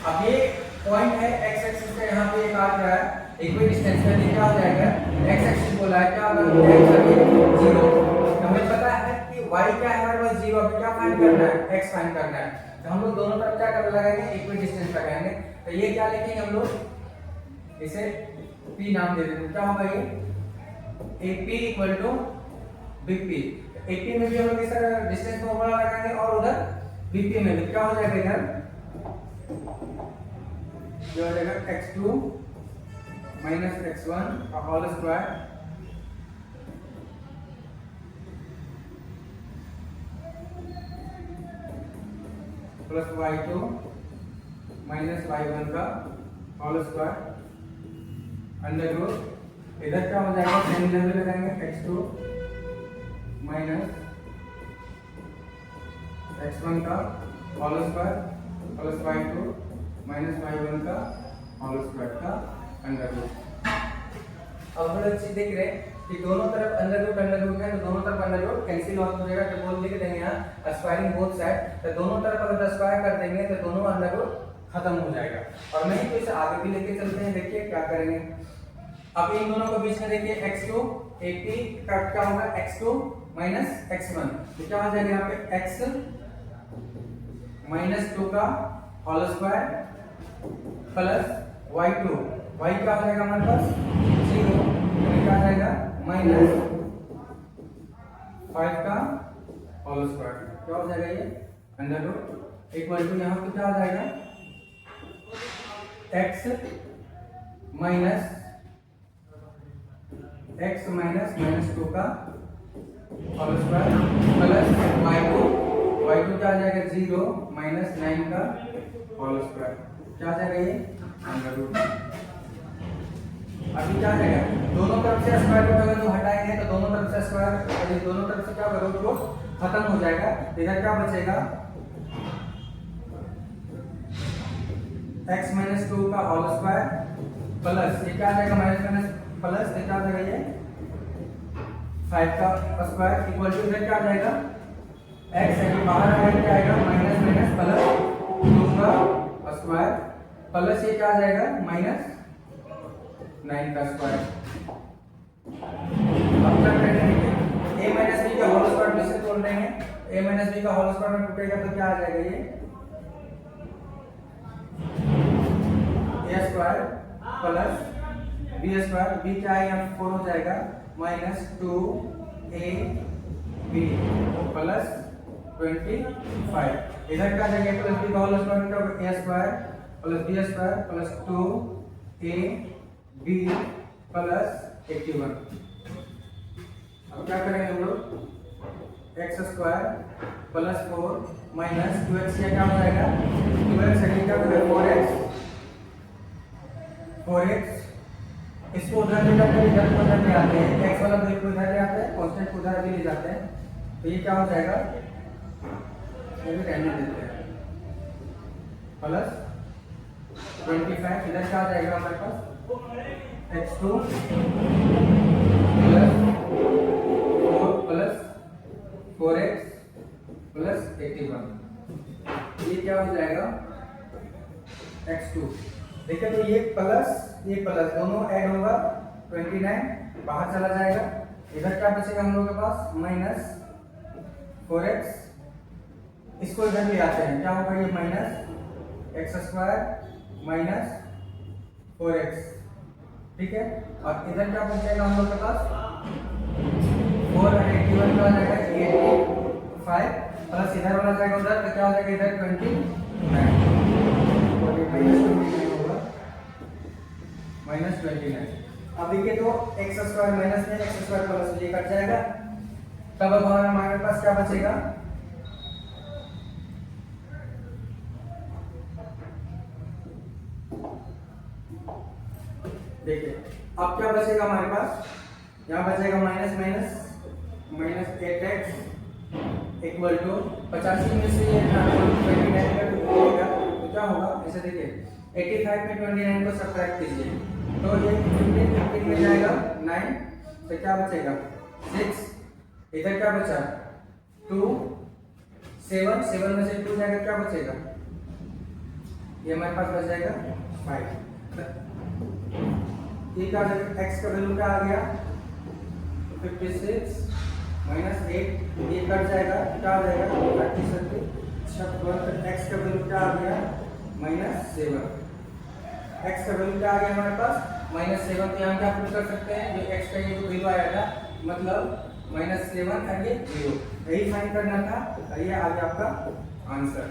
अब ये पॉइंट है x एक्सिस पे, यहाँ पे एक आ रहा है इक्विडिस्टेंस में. क्या हो जाएगा? x एक्सिस बोला है, क्या होगा? x और ये 0. हमें पता है कि y क्या है हमारे पास 0. अब क्या फाइंड करना है? x फाइंड करना है. तो हम लोग दोनों तरफ क्या कर लगाएंगे? इक्विडिस्टेंस लगाएंगे. तो ये क्या लिखेंगे हम लोग? इसे p नाम दे देंगे. क्या होगा ये? AP equal to BP. AP में भी हम लोग इस तरह डिस्टेंस फॉर्मूला लगाएंगे और उधर BP में भी क्या हो जाएगा? इधर जो हो जाएगा x2 -x1 का whole square plus y2 -y1 का होल स्क्वायर अंडर रूट. इधर क्या हो जाएगा? सेम लेवल लगाएंगे, x2 -x1 का whole square plus y2 -y1 का होल स्क्वायर का अंडर रूट. अब हम लोग चीज देख रहे हैं कि दोनों तरफ अंडर रूट है, तो दोनों तरफ अंडर रूट कैंसिल आउट हो जाएगा. तो बोल लिख देंगे यहाँ स्क्वायरिंग बोथ साइड. तो दोनों तरफ अगर स्क्वायर कर देंगे तो दोनों अंडर रूट खत्म हो जाएगा. और नहीं तो इसे आगे भी लेके चलते हैं. देखिए क्या करेंगे. अब इन दोनों के बीच में देखिए x2 AP का क्या होगा? x2 -x1. तो क्या हो जाएगा यहाँ पे? x -2 का whole square plus y2. y क्या हो जाएगा हमारे पास? 0. क्या आ जाएगा? -5 का होल स्क्वायर. क्या हो जाएगा ये? अंडर रूट इक्वल टू यहाँ पे क्या आ जाएगा? x -2 का होल स्क्वायर प्लस y2 क्या आ जाएगा? 0 -9 का होल स्क्वायर. क्या आ जाएगा ये? Under root. अभी क्या जाएगा? दोनों तरफ से स्क्वायर रूट अगर जो हटाएंगे तो दोनों तरफ से स्क्वायर, दोनों तरफ से क्या होगा? रूट खत्म हो जाएगा. इधर क्या बचेगा? x -2 का होल स्क्वायर प्लस ये क्या आ जाएगा? माइनस प्लस ये क्या आ जाएगा? ये 5 का स्क्वायर इक्वल टू इधर क्या आ जाएगा? x है कि बाहर क्या आएगा? माइनस प्लस 2 का स्क्वायर प्लस ये क्या आ जाएगा? -9 का स्क्वायर. अब क्या करेंगे? a - b का होल स्क्वायर में से तोड़ देंगे. a - b का होल स्क्वायर में टूटेगा तो क्या आ जाएगा? ये a square plus b square. b क्या है? यहाँ 4 हो जाएगा. -2ab plus 25. इधर क्या आ जाएगा? प्लस b का होल स्क्वायर क्या होगा? a square plus b square plus 2ab plus 81. अब क्या करेंगे हम लोग? X square plus 4 minus 2x, ये क्या हो जाएगा 2x, अगली क्या हो जाएगा 4x। इसको उधर ले जाकर इधर को उधर ले आते हैं, x वाला वैल्यू को इधर ले आते हैं, कांस्टेंट को उधर भी ले जाते हैं, तो ये क्या हो जाएगा, ये भी रहने देते हैं, प्लस 25, इधर क्या आ जाएगा हमारे पास x2 plus 4 plus 4x plus 81, ये क्या हो जाएगा x2। देखिए तो ये प्लस दोनों ऐड होगा, 29 बाहर चला जाएगा, इधर क्या बचेगा हम लोग के पास माइनस 4x, इसको इधर ले आते हैं, क्या होगा ये minus x square minus 4x, ठीक है। और इधर क्या बचेगा हम लोग के पास 4 और 81 का आ जाएगा 85 प्लस इधर वाला जाएगा उधर, तो क्या हो जाएगा इधर 29 और ये माइनस 29। अब देखिए तो एक्स स्क्वायर माइनस में एक्स स्क्वायर प्लस ये कट जाएगा, तब अब हमारे पास क्या बचेगा, देखिए अब क्या बचेगा हमारे पास, यहाँ बचेगा minus minus minus 8x equal to 85 में से ये 29 का होगा, तो क्या होगा ऐसे देखिए 85 में 29 को सब्ट्रैक्ट कीजिए, तो ये 15 में जाएगा 9, तो क्या बचेगा 6, इधर क्या बचा 2, 7 में से 2 जाएगा, क्या बचेगा ये हमारे पास बच जाएगा 5, ये क्या x का वैल्यू क्या आ गया 56 माइनस 8, ये कट जाएगा, क्या आ जाएगा 36, x का वैल्यू क्या आ गया माइनस 7, x का वैल्यू क्या आ गया हमारे पास माइनस 7, तो यहाँ क्या प्रूव कर सकते हैं, जो x का ये वैल्यू आया था मतलब माइनस 7 और ये 0, यही फाइंड करना था, और ये आ गया आपका आंसर,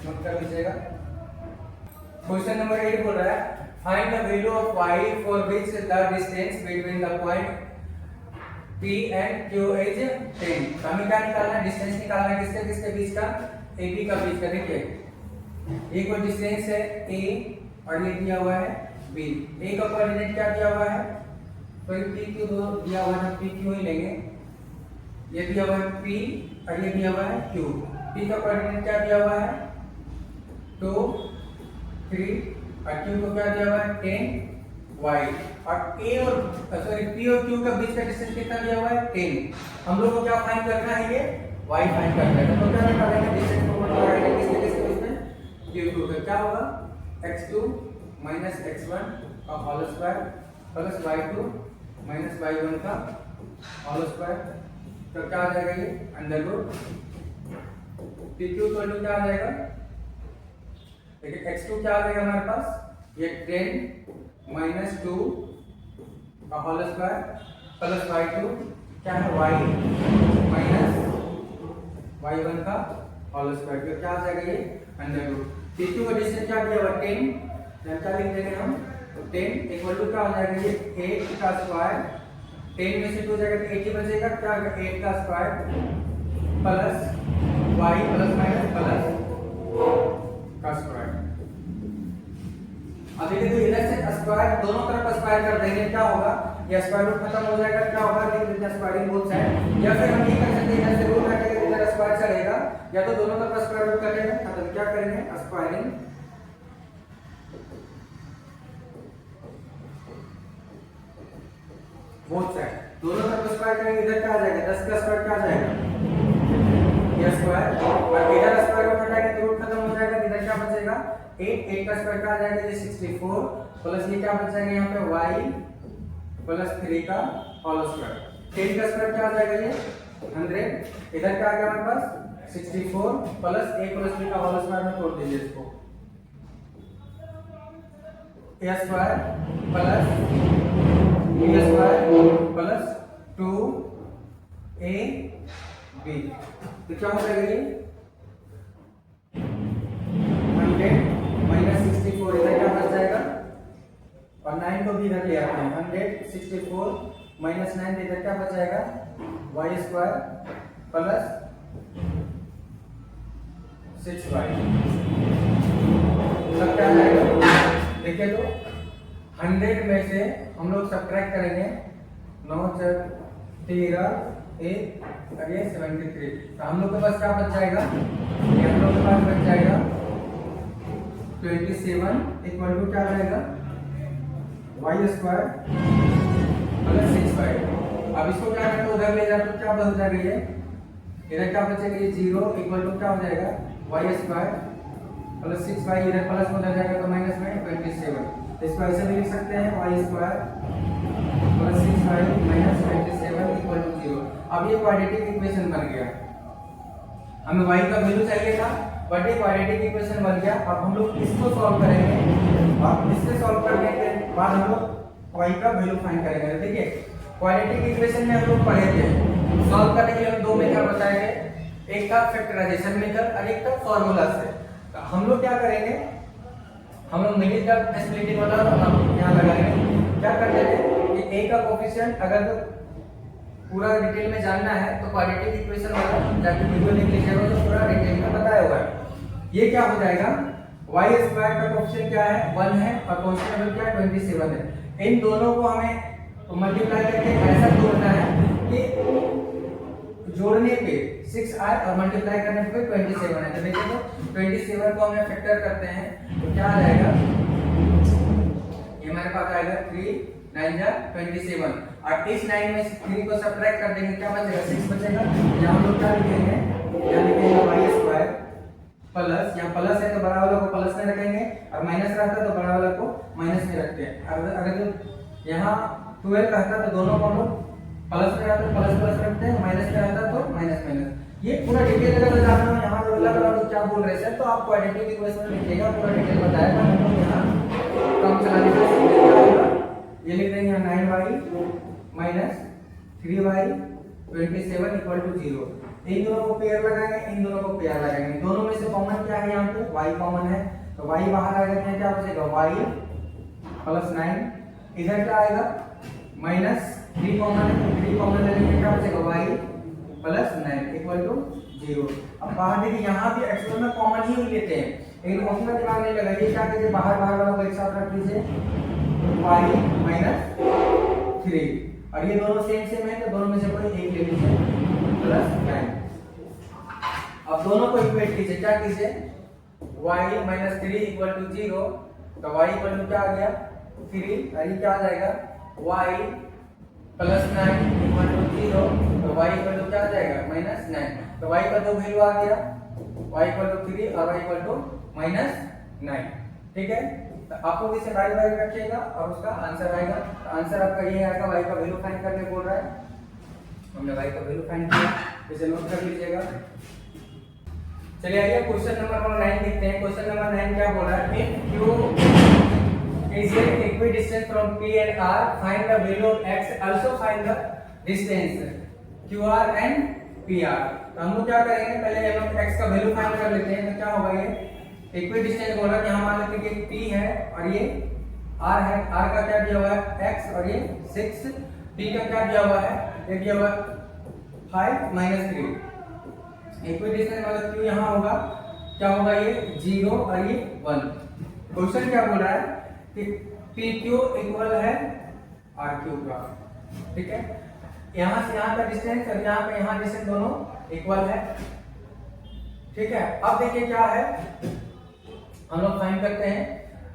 नोट कर लीजिएगा। क्वेश्चन नंबर 8 बोल रहा है find the value of y for which the distance between the point P and Q is 10। तो हमें क्या निकालना है, डिस्टेंस निकालना है, किसके किसके बीच का, AB का बीच का। देखिए ये कोई डिस्टेंस है A और ये दिया हुआ है B, A का कोऑर्डिनेट क्या दिया हुआ है, तो ये PQ दो दिया हुआ है, PQ ही लेंगे, ये दिया हुआ है P और ये दिया हुआ है Q, P का कोऑर्डिनेट क्या दिया हुआ है 2, 3 और Q को क्या दिया हुआ है 10y, और A और P और Q का बीच का डिस्टेंस कितना दिया हुआ है 10। हम लोग को क्या फाइंड करना है, ये y फाइंड करना है, तो क्या निकालेंगे डिस्टेंस को लगाएंगे किसके किसके बीच में Q2 का, क्या होगा x2 माइनस x1 का whole square plus y2 minus y1 का होल स्क्वायर, तो क्या आ जाएगा ये अंडर रूट PQ वैल्यू क्या आ जाएगा, देखिए x2 क्या आ जाएगा हमारे पास ये 10 माइनस 2 का होल स्क्वायर प्लस y2 क्या है y माइनस y1 का होल स्क्वायर, तो क्या आ जाएगा ये अंडर रूट। PQ का डिस्टेंस क्या दिया हुआ 10, क्या लिख देंगे हम, तो 10 इक्वल टू क्या हो जाएगा ये 8 का स्क्वायर, 10 में से 2 जाएगा तो 8 ही बचेगा, क्या होगा 8 का square plus y plus minus plus का स्क्वायर। अब देखिए तो इधर से स्क्वायर दोनों तरफ स्क्वायर कर देंगे, क्या होगा ये स्क्वायर रूट खत्म हो जाएगा, क्या होगा लिख देते हैं स्क्वायरिंग बोथ साइड, या फिर हम ये कर सकते हैं इधर से रूट काटेंगे इधर स्क्वायर चलेगा, या तो दोनों तरफ स्क्वायर रूट काटेंगे खत्म, क्या करेंगे स्क्वायरिंग बोथ साइड, दोनों तरफ स्क्वायर करेंगे, इधर क्या आ जाएगा 10 का स्क्वायर क्या आ जाएगा ये स्क्वायर, और इधर स्क्वायर रूट हटाएंगे तो रूट खत्म हो जाएगा, इधर क्या बचेगा 8 का स्क्वायर क्या आ जाएगा ये 64 प्लस ये क्या बच जाएगा यहाँ पे y प्लस 3 का होल स्क्वायर, 10 का स्क्वायर क्या आ जाएगा ये 100, इधर क्या आ गया हमारे पास 64 प्लस a प्लस b का होल स्क्वायर में तोड़ दीजिए इसको, a square plus b square plus 2ab, तो क्या हो जाएगा ये 100 माइनस 64, इधर क्या बच जाएगा और 9 को भी इधर ले आते हैं, 100 64 -9, तो इधर क्या बचाएगा y² प्लस 6y। सब क्या जाएगा देखिए, तो 100 में से हम लोग सब्ट्रैक्ट करेंगे 9 4 13 1 और ये 73, तो हम लोग के पास क्या बच जाएगा, ये हम लोग के पास बच जाएगा 27 इक्वल टू क्या जाएगा y² प्लस 6y। अब इसको क्या करते उधर ले जाए तो क्या बच जाएगा, ये इधर क्या बचेगा, ये 0 इक्वल टू क्या हो जाएगा y² प्लस 6y, इधर प्लस में उधर जाएगा तो माइनस में 27। इसको ऐसे भी लिख सकते हैं y² plus 6y minus 27 equal to 0। अब ये क्वाड्रेटिक इक्वेशन बन गया। हमें y का वैल्यू चाहिए था बट ये क्वाड्रेटिक इक्वेशन बन गया। अब हम लोग इसको सॉल्व करेंगे और इससे सॉल्व करने के बाद हम लोग y का वैल्यू फाइंड करेंगे। देखिए क्वाड्रेटिक इक्वेशन में हम लोग पढ़े थे, सॉल्व करने के लिए हम दो मेथड बताए थे, एक था फैक्टराइजेशन मेथड और एक था फार्मूला से। तो हम लोग क्या करेंगे, हम लोग मिडिल टर्म स्प्लिटिंग वाला हम यहाँ लगाएंगे। क्या करते थे कि a का कोफिशिएंट अगर तो पूरा डिटेल में जानना है तो क्वाड्रेटिक इक्वेशन वाला जाके वीडियो देख लीजिएगा, तो पूरा डिटेल में बताया हुआ है। ये क्या हो जाएगा, y² का कोफिशिएंट क्या है 1 है और कांस्टेंट वैल्यू क्या है 27 है। इन दोनों को हमें मल्टीप्लाई करके ऐसा जोड़ना है कि जोड़ने पे 6 आए और मल्टीप्लाई करने पे 27 है। तो देखिए तो 27 को हमें फैक्टर करते हैं तो क्या आ जाएगा, ये हमारे पास आएगा 3 9 जा 27 और इस 9 में से 3 को सब्ट्रैक्ट कर देंगे, क्या बचेगा 6 बचेगा। यहाँ हम लोग क्या लिखेंगे, यहाँ लिखेंगे y² प्लस, यहाँ प्लस है तो बड़ा वाला को प्लस में रखेंगे और माइनस रहता है तो बड़ा वाला को माइनस में रखते हैं। अगर जो यहाँ 12 रहता तो दोनों को हम लोग प्लस में रहता तो प्लस प्लस रखते हैं, माइनस में रहता तो माइनस माइनस। ये पूरा डिटेल अगर जानना हो यहाँ पे अलग क्या बोल रहे हैं तो आप क्वाड्रेटिक इक्वेशन में लिखिएगा, पूरा डिटेल बताएगा। हम लोग यहाँ कम चलाने का क्या होगा, ये लिख देंगे यहाँ 9y minus 3y 27 equal to 0। इन दोनों को पेयर लगाएंगे, इन दोनों को पेयर लगाएंगे। दोनों में से कॉमन क्या है, यहाँ पे y कॉमन है तो y बाहर आ जाते हैं, क्या बचेगा y प्लस 9, इधर क्या आएगा माइनस 3 कॉमन है तो 3 कॉमन लेने में क्या बचेगा y प्लस 9 इक्वल टू 0। अब बाहर देखिए यहाँ भी एक्चुअल में कॉमन ही लेते हैं, लेकिन उसमें दिमाग नहीं लगाइए, क्या कीजिए बाहर बाहर वाला को एक साथ रख लीजिए y माइनस 3 और ये दोनों सेम सेम है तो दोनों में से कोई एक ले लीजिए प्लस 9। अब दोनों को इक्वेट कीजिए, क्या कीजिए y माइनस 3 इक्वल टू 0, तो y इक्वल टू क्या आ गया 3 और ये क्या आ जाएगा y प्लस 9 इक्वल टू 0, तो y इक्वल टू क्या आ जाएगा माइनस 9। तो y का दो वैल्यू आ गया, y इक्वल टू 3 और y इक्वल टू माइनस 9। ठीक है, तो आप लोग इसे बारी बारी रखिएगा और उसका आंसर आएगा। तो आंसर आपका ये आएगा, y का वैल्यू फाइंड करने बोल रहा है, हमने y का वैल्यू फाइंड किया, इसे नोट कर लीजिएगा। चलिए आइए क्वेश्चन नंबर 9 देखते हैं। क्वेश्चन नंबर 9 क्या बोल रहा है, if q is an equidistant from p and r, find the value of x, also find the distance qr and pr। तो हम लोग क्या करेंगे, पहले हम लोग x का वैल्यू फाइंड कर लेते हैं। तो क्या होगा, ये इक्विडिस्टेंट बोल रहा है कि हम मान लेते हैं कि p है और ये r है, r का क्या दिया हुआ है x और ये 6, p का क्या दिया हुआ है, ये दिया हुआ है 5 माइनस 3। इक्विडिस्टेंस मतलब q यहाँ होगा, क्या होगा ये 0 और ये 1। क्वेश्चन क्या बोल रहा है कि PQ इक्वल है RQ का। ठीक है, यहाँ से यहाँ का डिस्टेंस और यहाँ पे यहाँ डिस्टेंस दोनों इक्वल है। ठीक है, अब देखिए क्या है, हम लोग फाइंड करते हैं।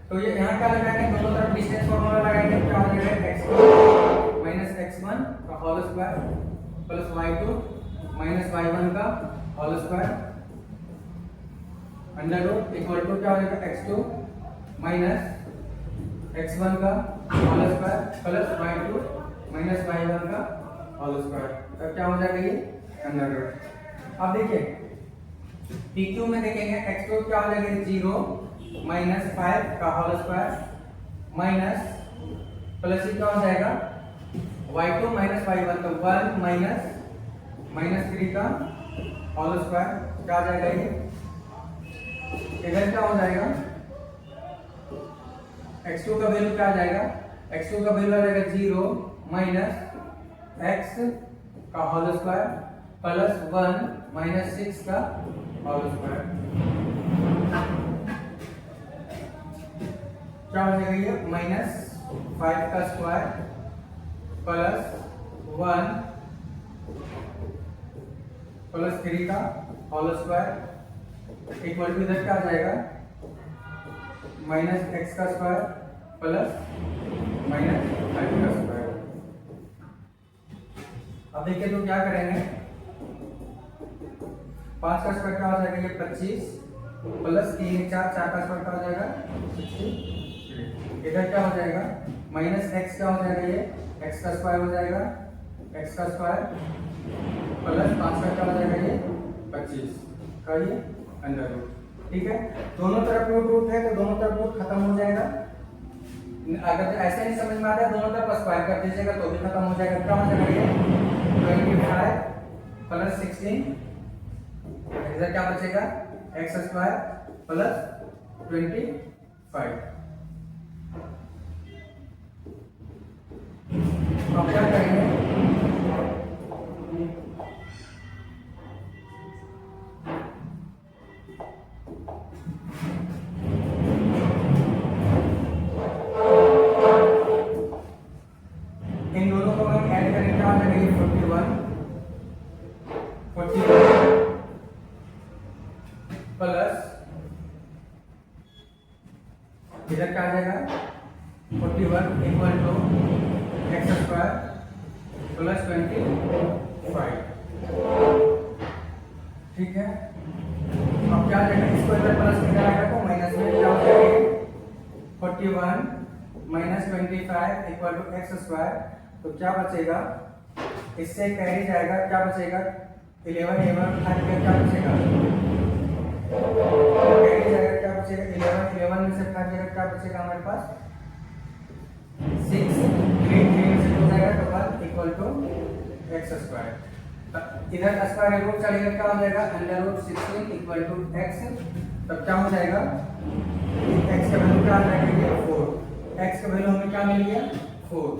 तो ये यहाँ क्या लगाएंगे, दोनों तरफ डिस्टेंस फॉर्मूला लगाएंगे, क्या हो जाएगा x2 माइनस x1 का whole square plus y2 minus y1 का whole square under root equal to क्या हो जाएगा x2 माइनस x1 का whole square plus y2 minus y1 का होल स्क्वायर। तो क्या हो जाएगा ये अंडर रूट। अब देखिए PQ में देखेंगे x2 क्या हो जाएगा 0 माइनस 5 का होल स्क्वायर माइनस प्लस क्या हो जाएगा y2 माइनस y1 का 1 माइनस 3 का होल स्क्वायर, क्या आ जाएगा ये, इधर क्या हो जाएगा x2 का वैल्यू क्या आ जाएगा, x2 का वैल्यू आ जाएगा 0 माइनस एक्स का होल स्क्वायर प्लस 1 माइनस 6 का होल स्क्वायर। क्या हो जाएगा ये -5 का स्क्वायर प्लस 1 प्लस 3 का होल स्क्वायर इक्वल टू इधर क्या आ जाएगा -x का स्क्वायर प्लस -5 का स्क्वायर। अब देखिए तो क्या करेंगे, 5 का स्क्वायर क्या हो जाएगा ये 25 प्लस 3 4 4 का स्क्वायर क्या हो जाएगा 63। इधर क्या हो जाएगा -x क्या हो जाएगा ये x का स्क्वायर हो जाएगा x का स्क्वायर प्लस 5 का क्या हो जाएगा ये 25 का ये अंडर रूट। ठीक है, दोनों तरफ रूट है तो दोनों तरफ रूट खत्म हो जाएगा। अगर ऐसे नहीं समझ में आ रहा है दोनों तरफ स्क्वायर कर दीजिएगा तो भी खत्म हो जाएगा। क्या हो जाएगा ये 25 प्लस 16, इधर क्या बचेगा x स्क्वायर प्लस 25। अब क्या करेंगे, इन दोनों को हम ऐड करेंगे, क्या हो जाएगा 41 प्लस इधर क्या आ जाएगा 41 equal to x square plus 25। ठीक है, अब क्या आ जाएगा, इसको इधर प्लस इधर आएगा तो माइनस में क्या हो जाएगा 41 minus 25 equal to x square. तो क्या बचेगा, इससे कैरी जाएगा, क्या बचेगा 11 क्या बचेगा कैरी जाएगा, क्या बचेगा 11 में से 5 जाएगा, क्या बचेगा हमारे पास 6 3 में से हो जाएगा तो 1 इक्वल टू एक्स स्क्वायर। इधर स्क्वायर रूट चलेगा, क्या हो जाएगा under root 16 equal to x. तब क्या हो जाएगा एक्स का वैल्यू क्या आ जाएगा ये 4, एक्स का वैल्यू हमें क्या मिल गया 4।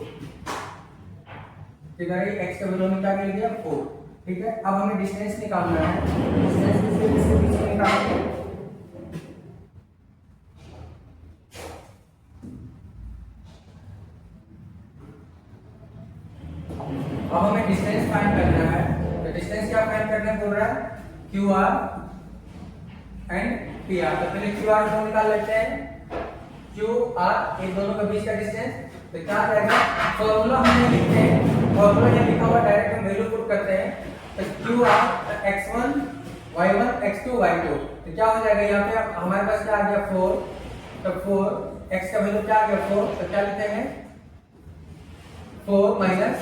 इधर एक्स का वैल्यू हमें क्या मिल गया 4। ठीक है, अब हमें डिस्टेंस निकालना है, डिस्टेंस किससे पीछे निकालेंगे, अब हमें डिस्टेंस फाइंड करना है। तो डिस्टेंस क्या फाइंड करना बोल रहा है Q R and P R. तो पहले क्यू आर को निकाल लेते हैं, क्यू आर इन दोनों के बीच का डिस्टेंस। तो क्या आ जाएगा, फॉर्मूला हमने लिखते हैं, फॉर्मूला यहाँ लिखा हुआ डायरेक्ट हम वैल्यू पुट करते हैं। तो Q R x1 y1 x2 y2। तो क्या हो जाएगा यहाँ पे हमारे पास क्या आ गया 4, तो 4 x का वैल्यू क्या आ गया 4, तो क्या लिखते हैं 4 माइनस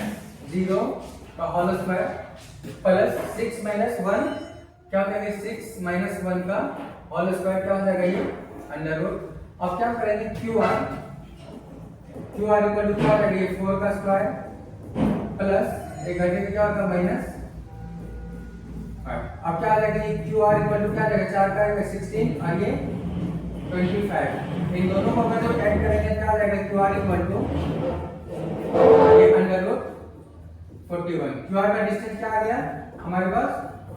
0 का होल स्क्वायर प्लस 6 माइनस 1 क्या हो जाएगा 6 माइनस 1 का होल स्क्वायर क्या हो जाएगा ये अंडर रूट। अब क्या करेंगे क्यू आर इक्वल टू क्या हो जाएगा ये 4 का स्क्वायर प्लस एक घंटे का क्या होगा माइनस 5। अब क्या आ जाएगा ये क्यू आर इक्वल टू क्या आ जाएगा 4 का 16 और ये 25। इन दोनों को अगर जो ऐड करेंगे क्या आ जाएगा क्यू आर इक्वल टू ये अंडर रूट 41। क्यू आर का डिस्टेंस क्या आ गया हमारे पास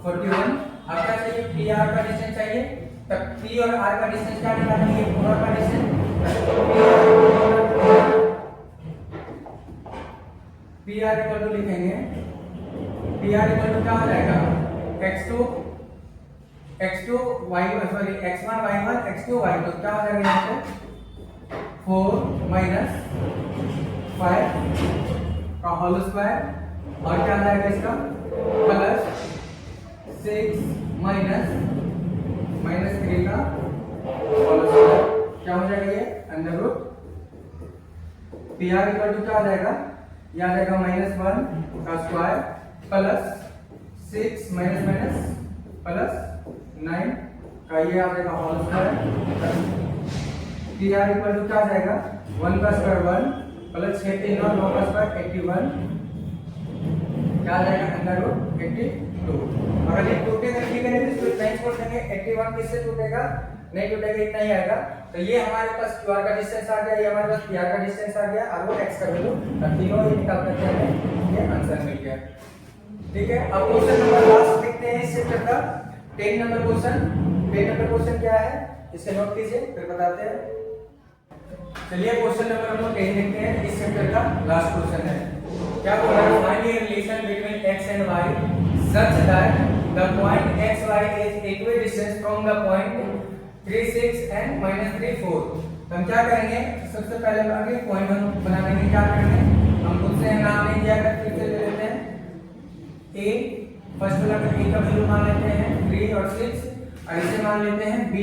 41। अब क्या चाहिए पी आर का डिस्टेंस चाहिए, तब पी और आर का डिस्टेंस क्या निकालेंगे पूरा का distance. P R equal to लिखेंगे, पी आर इक्वल टू क्या हो जाएगा x2 y1 sorry x1 y1 x2 y2। तो क्या हो जाएगा यहाँ पे 4 माइनस 5 का होल स्क्वायर और क्या आ जाएगा इसका प्लस 6 माइनस 3 का होल स्क्वायर क्या हो जाएगा ये under root. P R equal to क्या आ जाएगा, ये आ जाएगा -1 का स्क्वायर प्लस 6 माइनस प्लस 9 का ये आ जाएगा whole square. P R equal to क्या आ जाएगा 1 का स्क्वायर 1 प्लस 6 3 9 का स्क्वायर 81 क्या आ जाएगा अंडर रूट 82। अगर ये टूटेगा ठीक है, इसको ट्रांसपोर्ट करेंगे 81 किससे टूटेगा नहीं टूटेगा, इतना ही आएगा। तो ये हमारे पास QR का डिस्टेंस आ गया, ये हमारे पास PR का डिस्टेंस आ गया और वो x का वैल्यू 30 हो, ये निकाल करके हमें ये आंसर मिल गया। ठीक है, अब क्वेश्चन नंबर लास्ट देखते हैं इस चैप्टर का 10 नंबर क्वेश्चन। 10 नंबर क्वेश्चन क्या है इसे नोट कीजिए फिर बताते हैं। चलिए क्वेश्चन नंबर हम लोग 10 देखते हैं, इस चैप्टर का लास्ट क्वेश्चन है। क्या बोल रहा है, find the relation between x and y such that the point xy is equidistant from the point 3 6 and -3 4। तो हम क्या करेंगे, सबसे पहले आगे पॉइंट हम बनाने के क्या करेंगे, हम खुद से नाम नहीं दिया कर फिर से ले लेते हैं। a फर्स्ट वाला का a का वैल्यू मान लेते हैं 3 और 6 और इसे मान लेते हैं b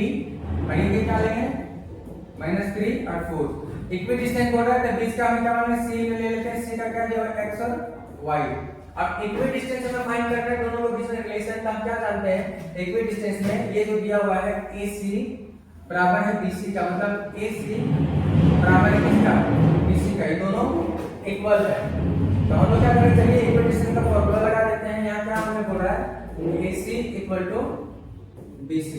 और ये क्या लेंगे -3 और 4। इक्विडिस्टेंट बोल रहा है तो बीच का हम क्या मानेंगे c में ले लेते हैं, c का क्या दिया हुआ x और y। अब इक्विडिस्टेंस हमें फाइंड करना है दोनों के बीच में रिलेशन, तो हम क्या जानते हैं इक्विडिस्टेंस में ये जो दिया हुआ है AC बराबर है BC का, मतलब AC बराबर है किसका, BC का, ये दोनों इक्वल है। तो हम लोग क्या करेंगे, चलिए इक्विडिस्टेंस का फार्मूला लगा देते हैं। यहाँ क्या हमने बोला है AC equal to BC।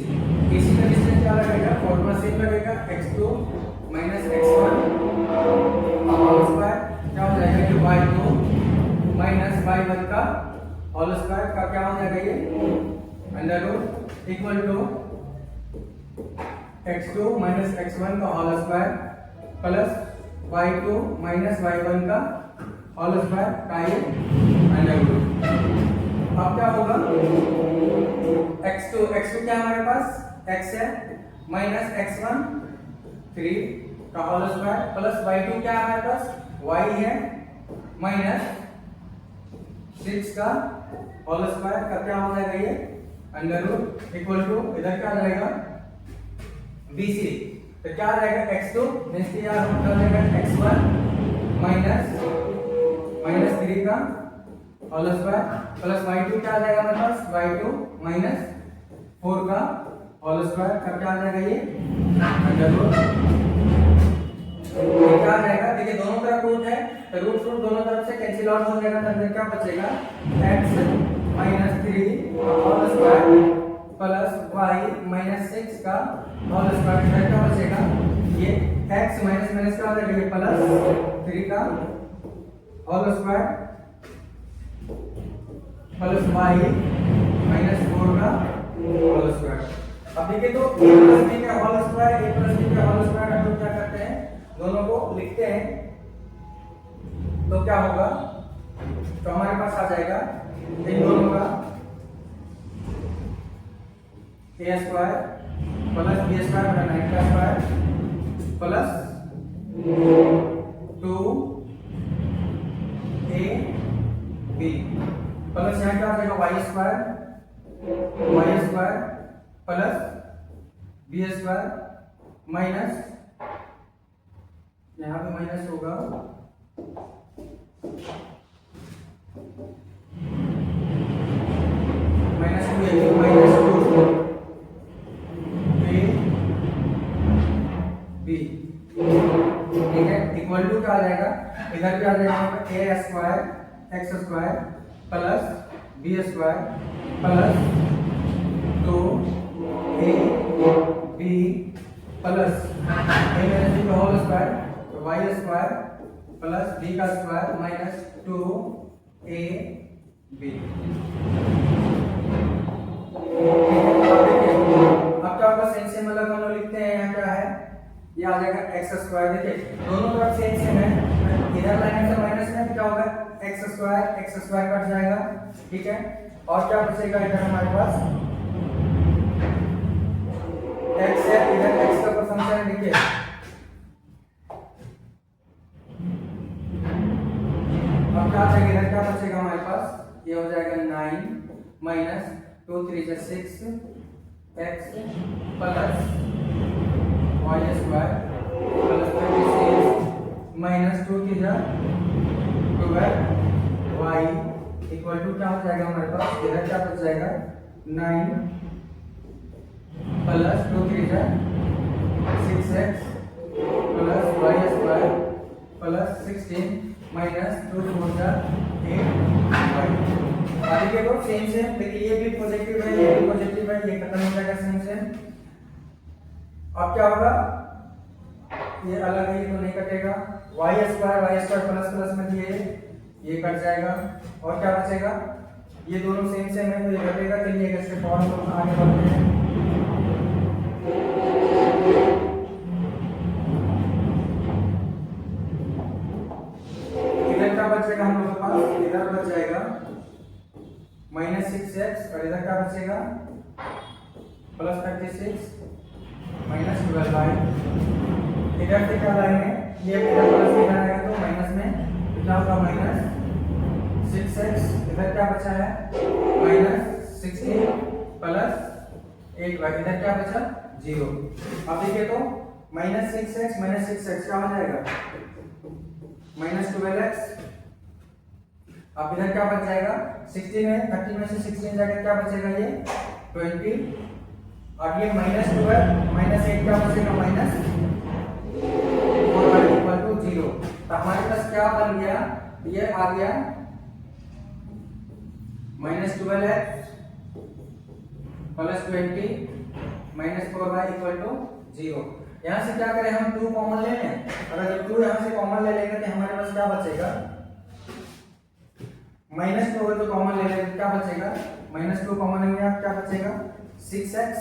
AC का डिस्टेंस क्या लगेगा, फार्मूला सेम लगेगा x2 x1 होल स्क्वायर, क्या हो जाएगा ये y2 y1 का होल स्क्वायर का क्या हो जाएगा ये under root equal to x2 x1 का whole square plus y2 y1 का होल स्क्वायर का ये अंडर रूट। अब क्या होगा x2 क्या हमारे पास x है माइनस x1 3 का होल स्क्वायर प्लस y2 क्या हमारे पास y है माइनस 6 का होल स्क्वायर का क्या हो जाएगा ये अंडर रूट इक्वल टू इधर क्या आ जाएगा BC। तो क्या आ जाएगा x2 मींस कि यार हम कर लेंगे x1 माइनस 3 का होल स्क्वायर प्लस y2 क्या आ जाएगा हमारे पास y2 माइनस 4 का होल स्क्वायर का क्या आ जाएगा ये अंडर रूट। क्या आ जाएगा, देखिए दोनों तरफ रूट है तो रूट दोनों तरफ से कैंसिल आउट हो जाएगा, तो अंदर क्या बचेगा x minus 3 whole square plus y minus 6 का होल स्क्वायर, फिर क्या बचेगा ये x माइनस माइनस का हो जाएगा प्लस 3 का whole square plus y minus 4 का होल स्क्वायर। अब देखिए तो a प्लस b का whole square a plus b का होल स्क्वायर हम लोग क्या करते हैं दोनों को लिखते हैं, तो क्या होगा, तो हमारे पास आ जाएगा इन दोनों का a square plus b square बटा 9 का स्क्वायर प्लस 2ab प्लस यहाँ क्या आ जाएगा y square plus b square minus यहाँ पे माइनस होगा माइनस 2 माइनस 2 b, ठीक है, इक्वल टू क्या आ जाएगा, इधर क्या आ जाएगा a square x square plus b square plus 2ab plus a minus b का whole square y square plus b का स्क्वायर माइनस 2ab। अब क्या होगा सेम सेम अलग हम लोग लिखते हैं, यहाँ क्या है ये आ जाएगा x स्क्वायर, देखिए दोनों तरफ सेम सेम है, इधर लाइन से माइनस में क्या होगा x स्क्वायर कट जाएगा, ठीक है, और क्या बचेगा इधर हमारे पास x है, इधर x का फंक्शन देखिए अब क्या बचेगा, इधर क्या बचेगा हमारे पास ये हो जाएगा 9 minus 2 3 6 x plus y square plus 26 minus 2 की जा 12 y इक्वल टू क्या हो जाएगा हमारे पास, इधर क्या बच जाएगा 9 प्लस 2 3 जा 6x plus y square plus 16 minus 2 4 जा 8y। आगे देखो सेम सेम, देखिए ये भी पॉजिटिव है ये भी पॉजिटिव है, ये खत्म हो जाएगा सेम सेम, अब क्या होगा, ये अलग है, ये तो नहीं कटेगा, वाई स्क्वायर प्लस प्लस में दिए ये कट जाएगा, और क्या बचेगा, ये दोनों सेम सेम है तो ये कटेगा। चलिए इससे फॉर्म आगे बढ़ते हैं। इधर क्या बचेगा हम लोग के पास, इधर बच जाएगा -6x और इधर क्या बचेगा +36 -12y। इधर से क्या लाएंगे, ये इधर प्लस इधर आएगा तो माइनस में क्या होगा -6x, इधर क्या बचा है -16 + 8y, इधर क्या बचा 0। अब देखिए तो -6x क्या हो जाएगा -12x। अब इधर क्या बच जाएगा 16 है, 30 में से 16 जाएगा, क्या बचेगा ये 20। अब ये -12 -8 क्या बचेगा -4y = 0। तो हमारे पास क्या बन गया, ये आ गया -12x + 20 -4y = 0। यहाँ से क्या करें हम 2 कॉमन ले लें, अगर जब 2 यहाँ से कॉमन ले लेंगे तो हमारे पास क्या बचेगा -2 तो कॉमन ले लेंगे, क्या बचेगा -2 कॉमन लेंगे, आप क्या बचेगा 6x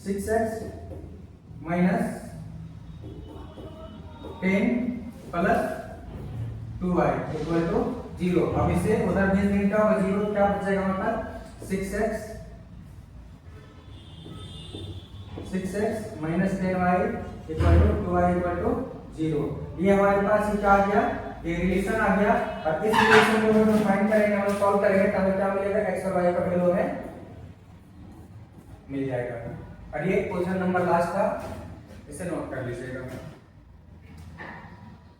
-10 + 2y = 0। अब इसे उधर भेज देंगे, क्या होगा 0, क्या बचेगा हमारे पास 6x -10y = 2y = 0। ये हमारे पास क्या आ गया, ये रिलेशन आ गया। और इस रिलेशन को हम फाइंड करेंगे, हम सॉल्व करेंगे तब क्या मिलेगा, x और y का वैल्यू हमें मिल जाएगा। और ये क्वेश्चन नंबर लास्ट था, इसे नोट कर लीजिएगा।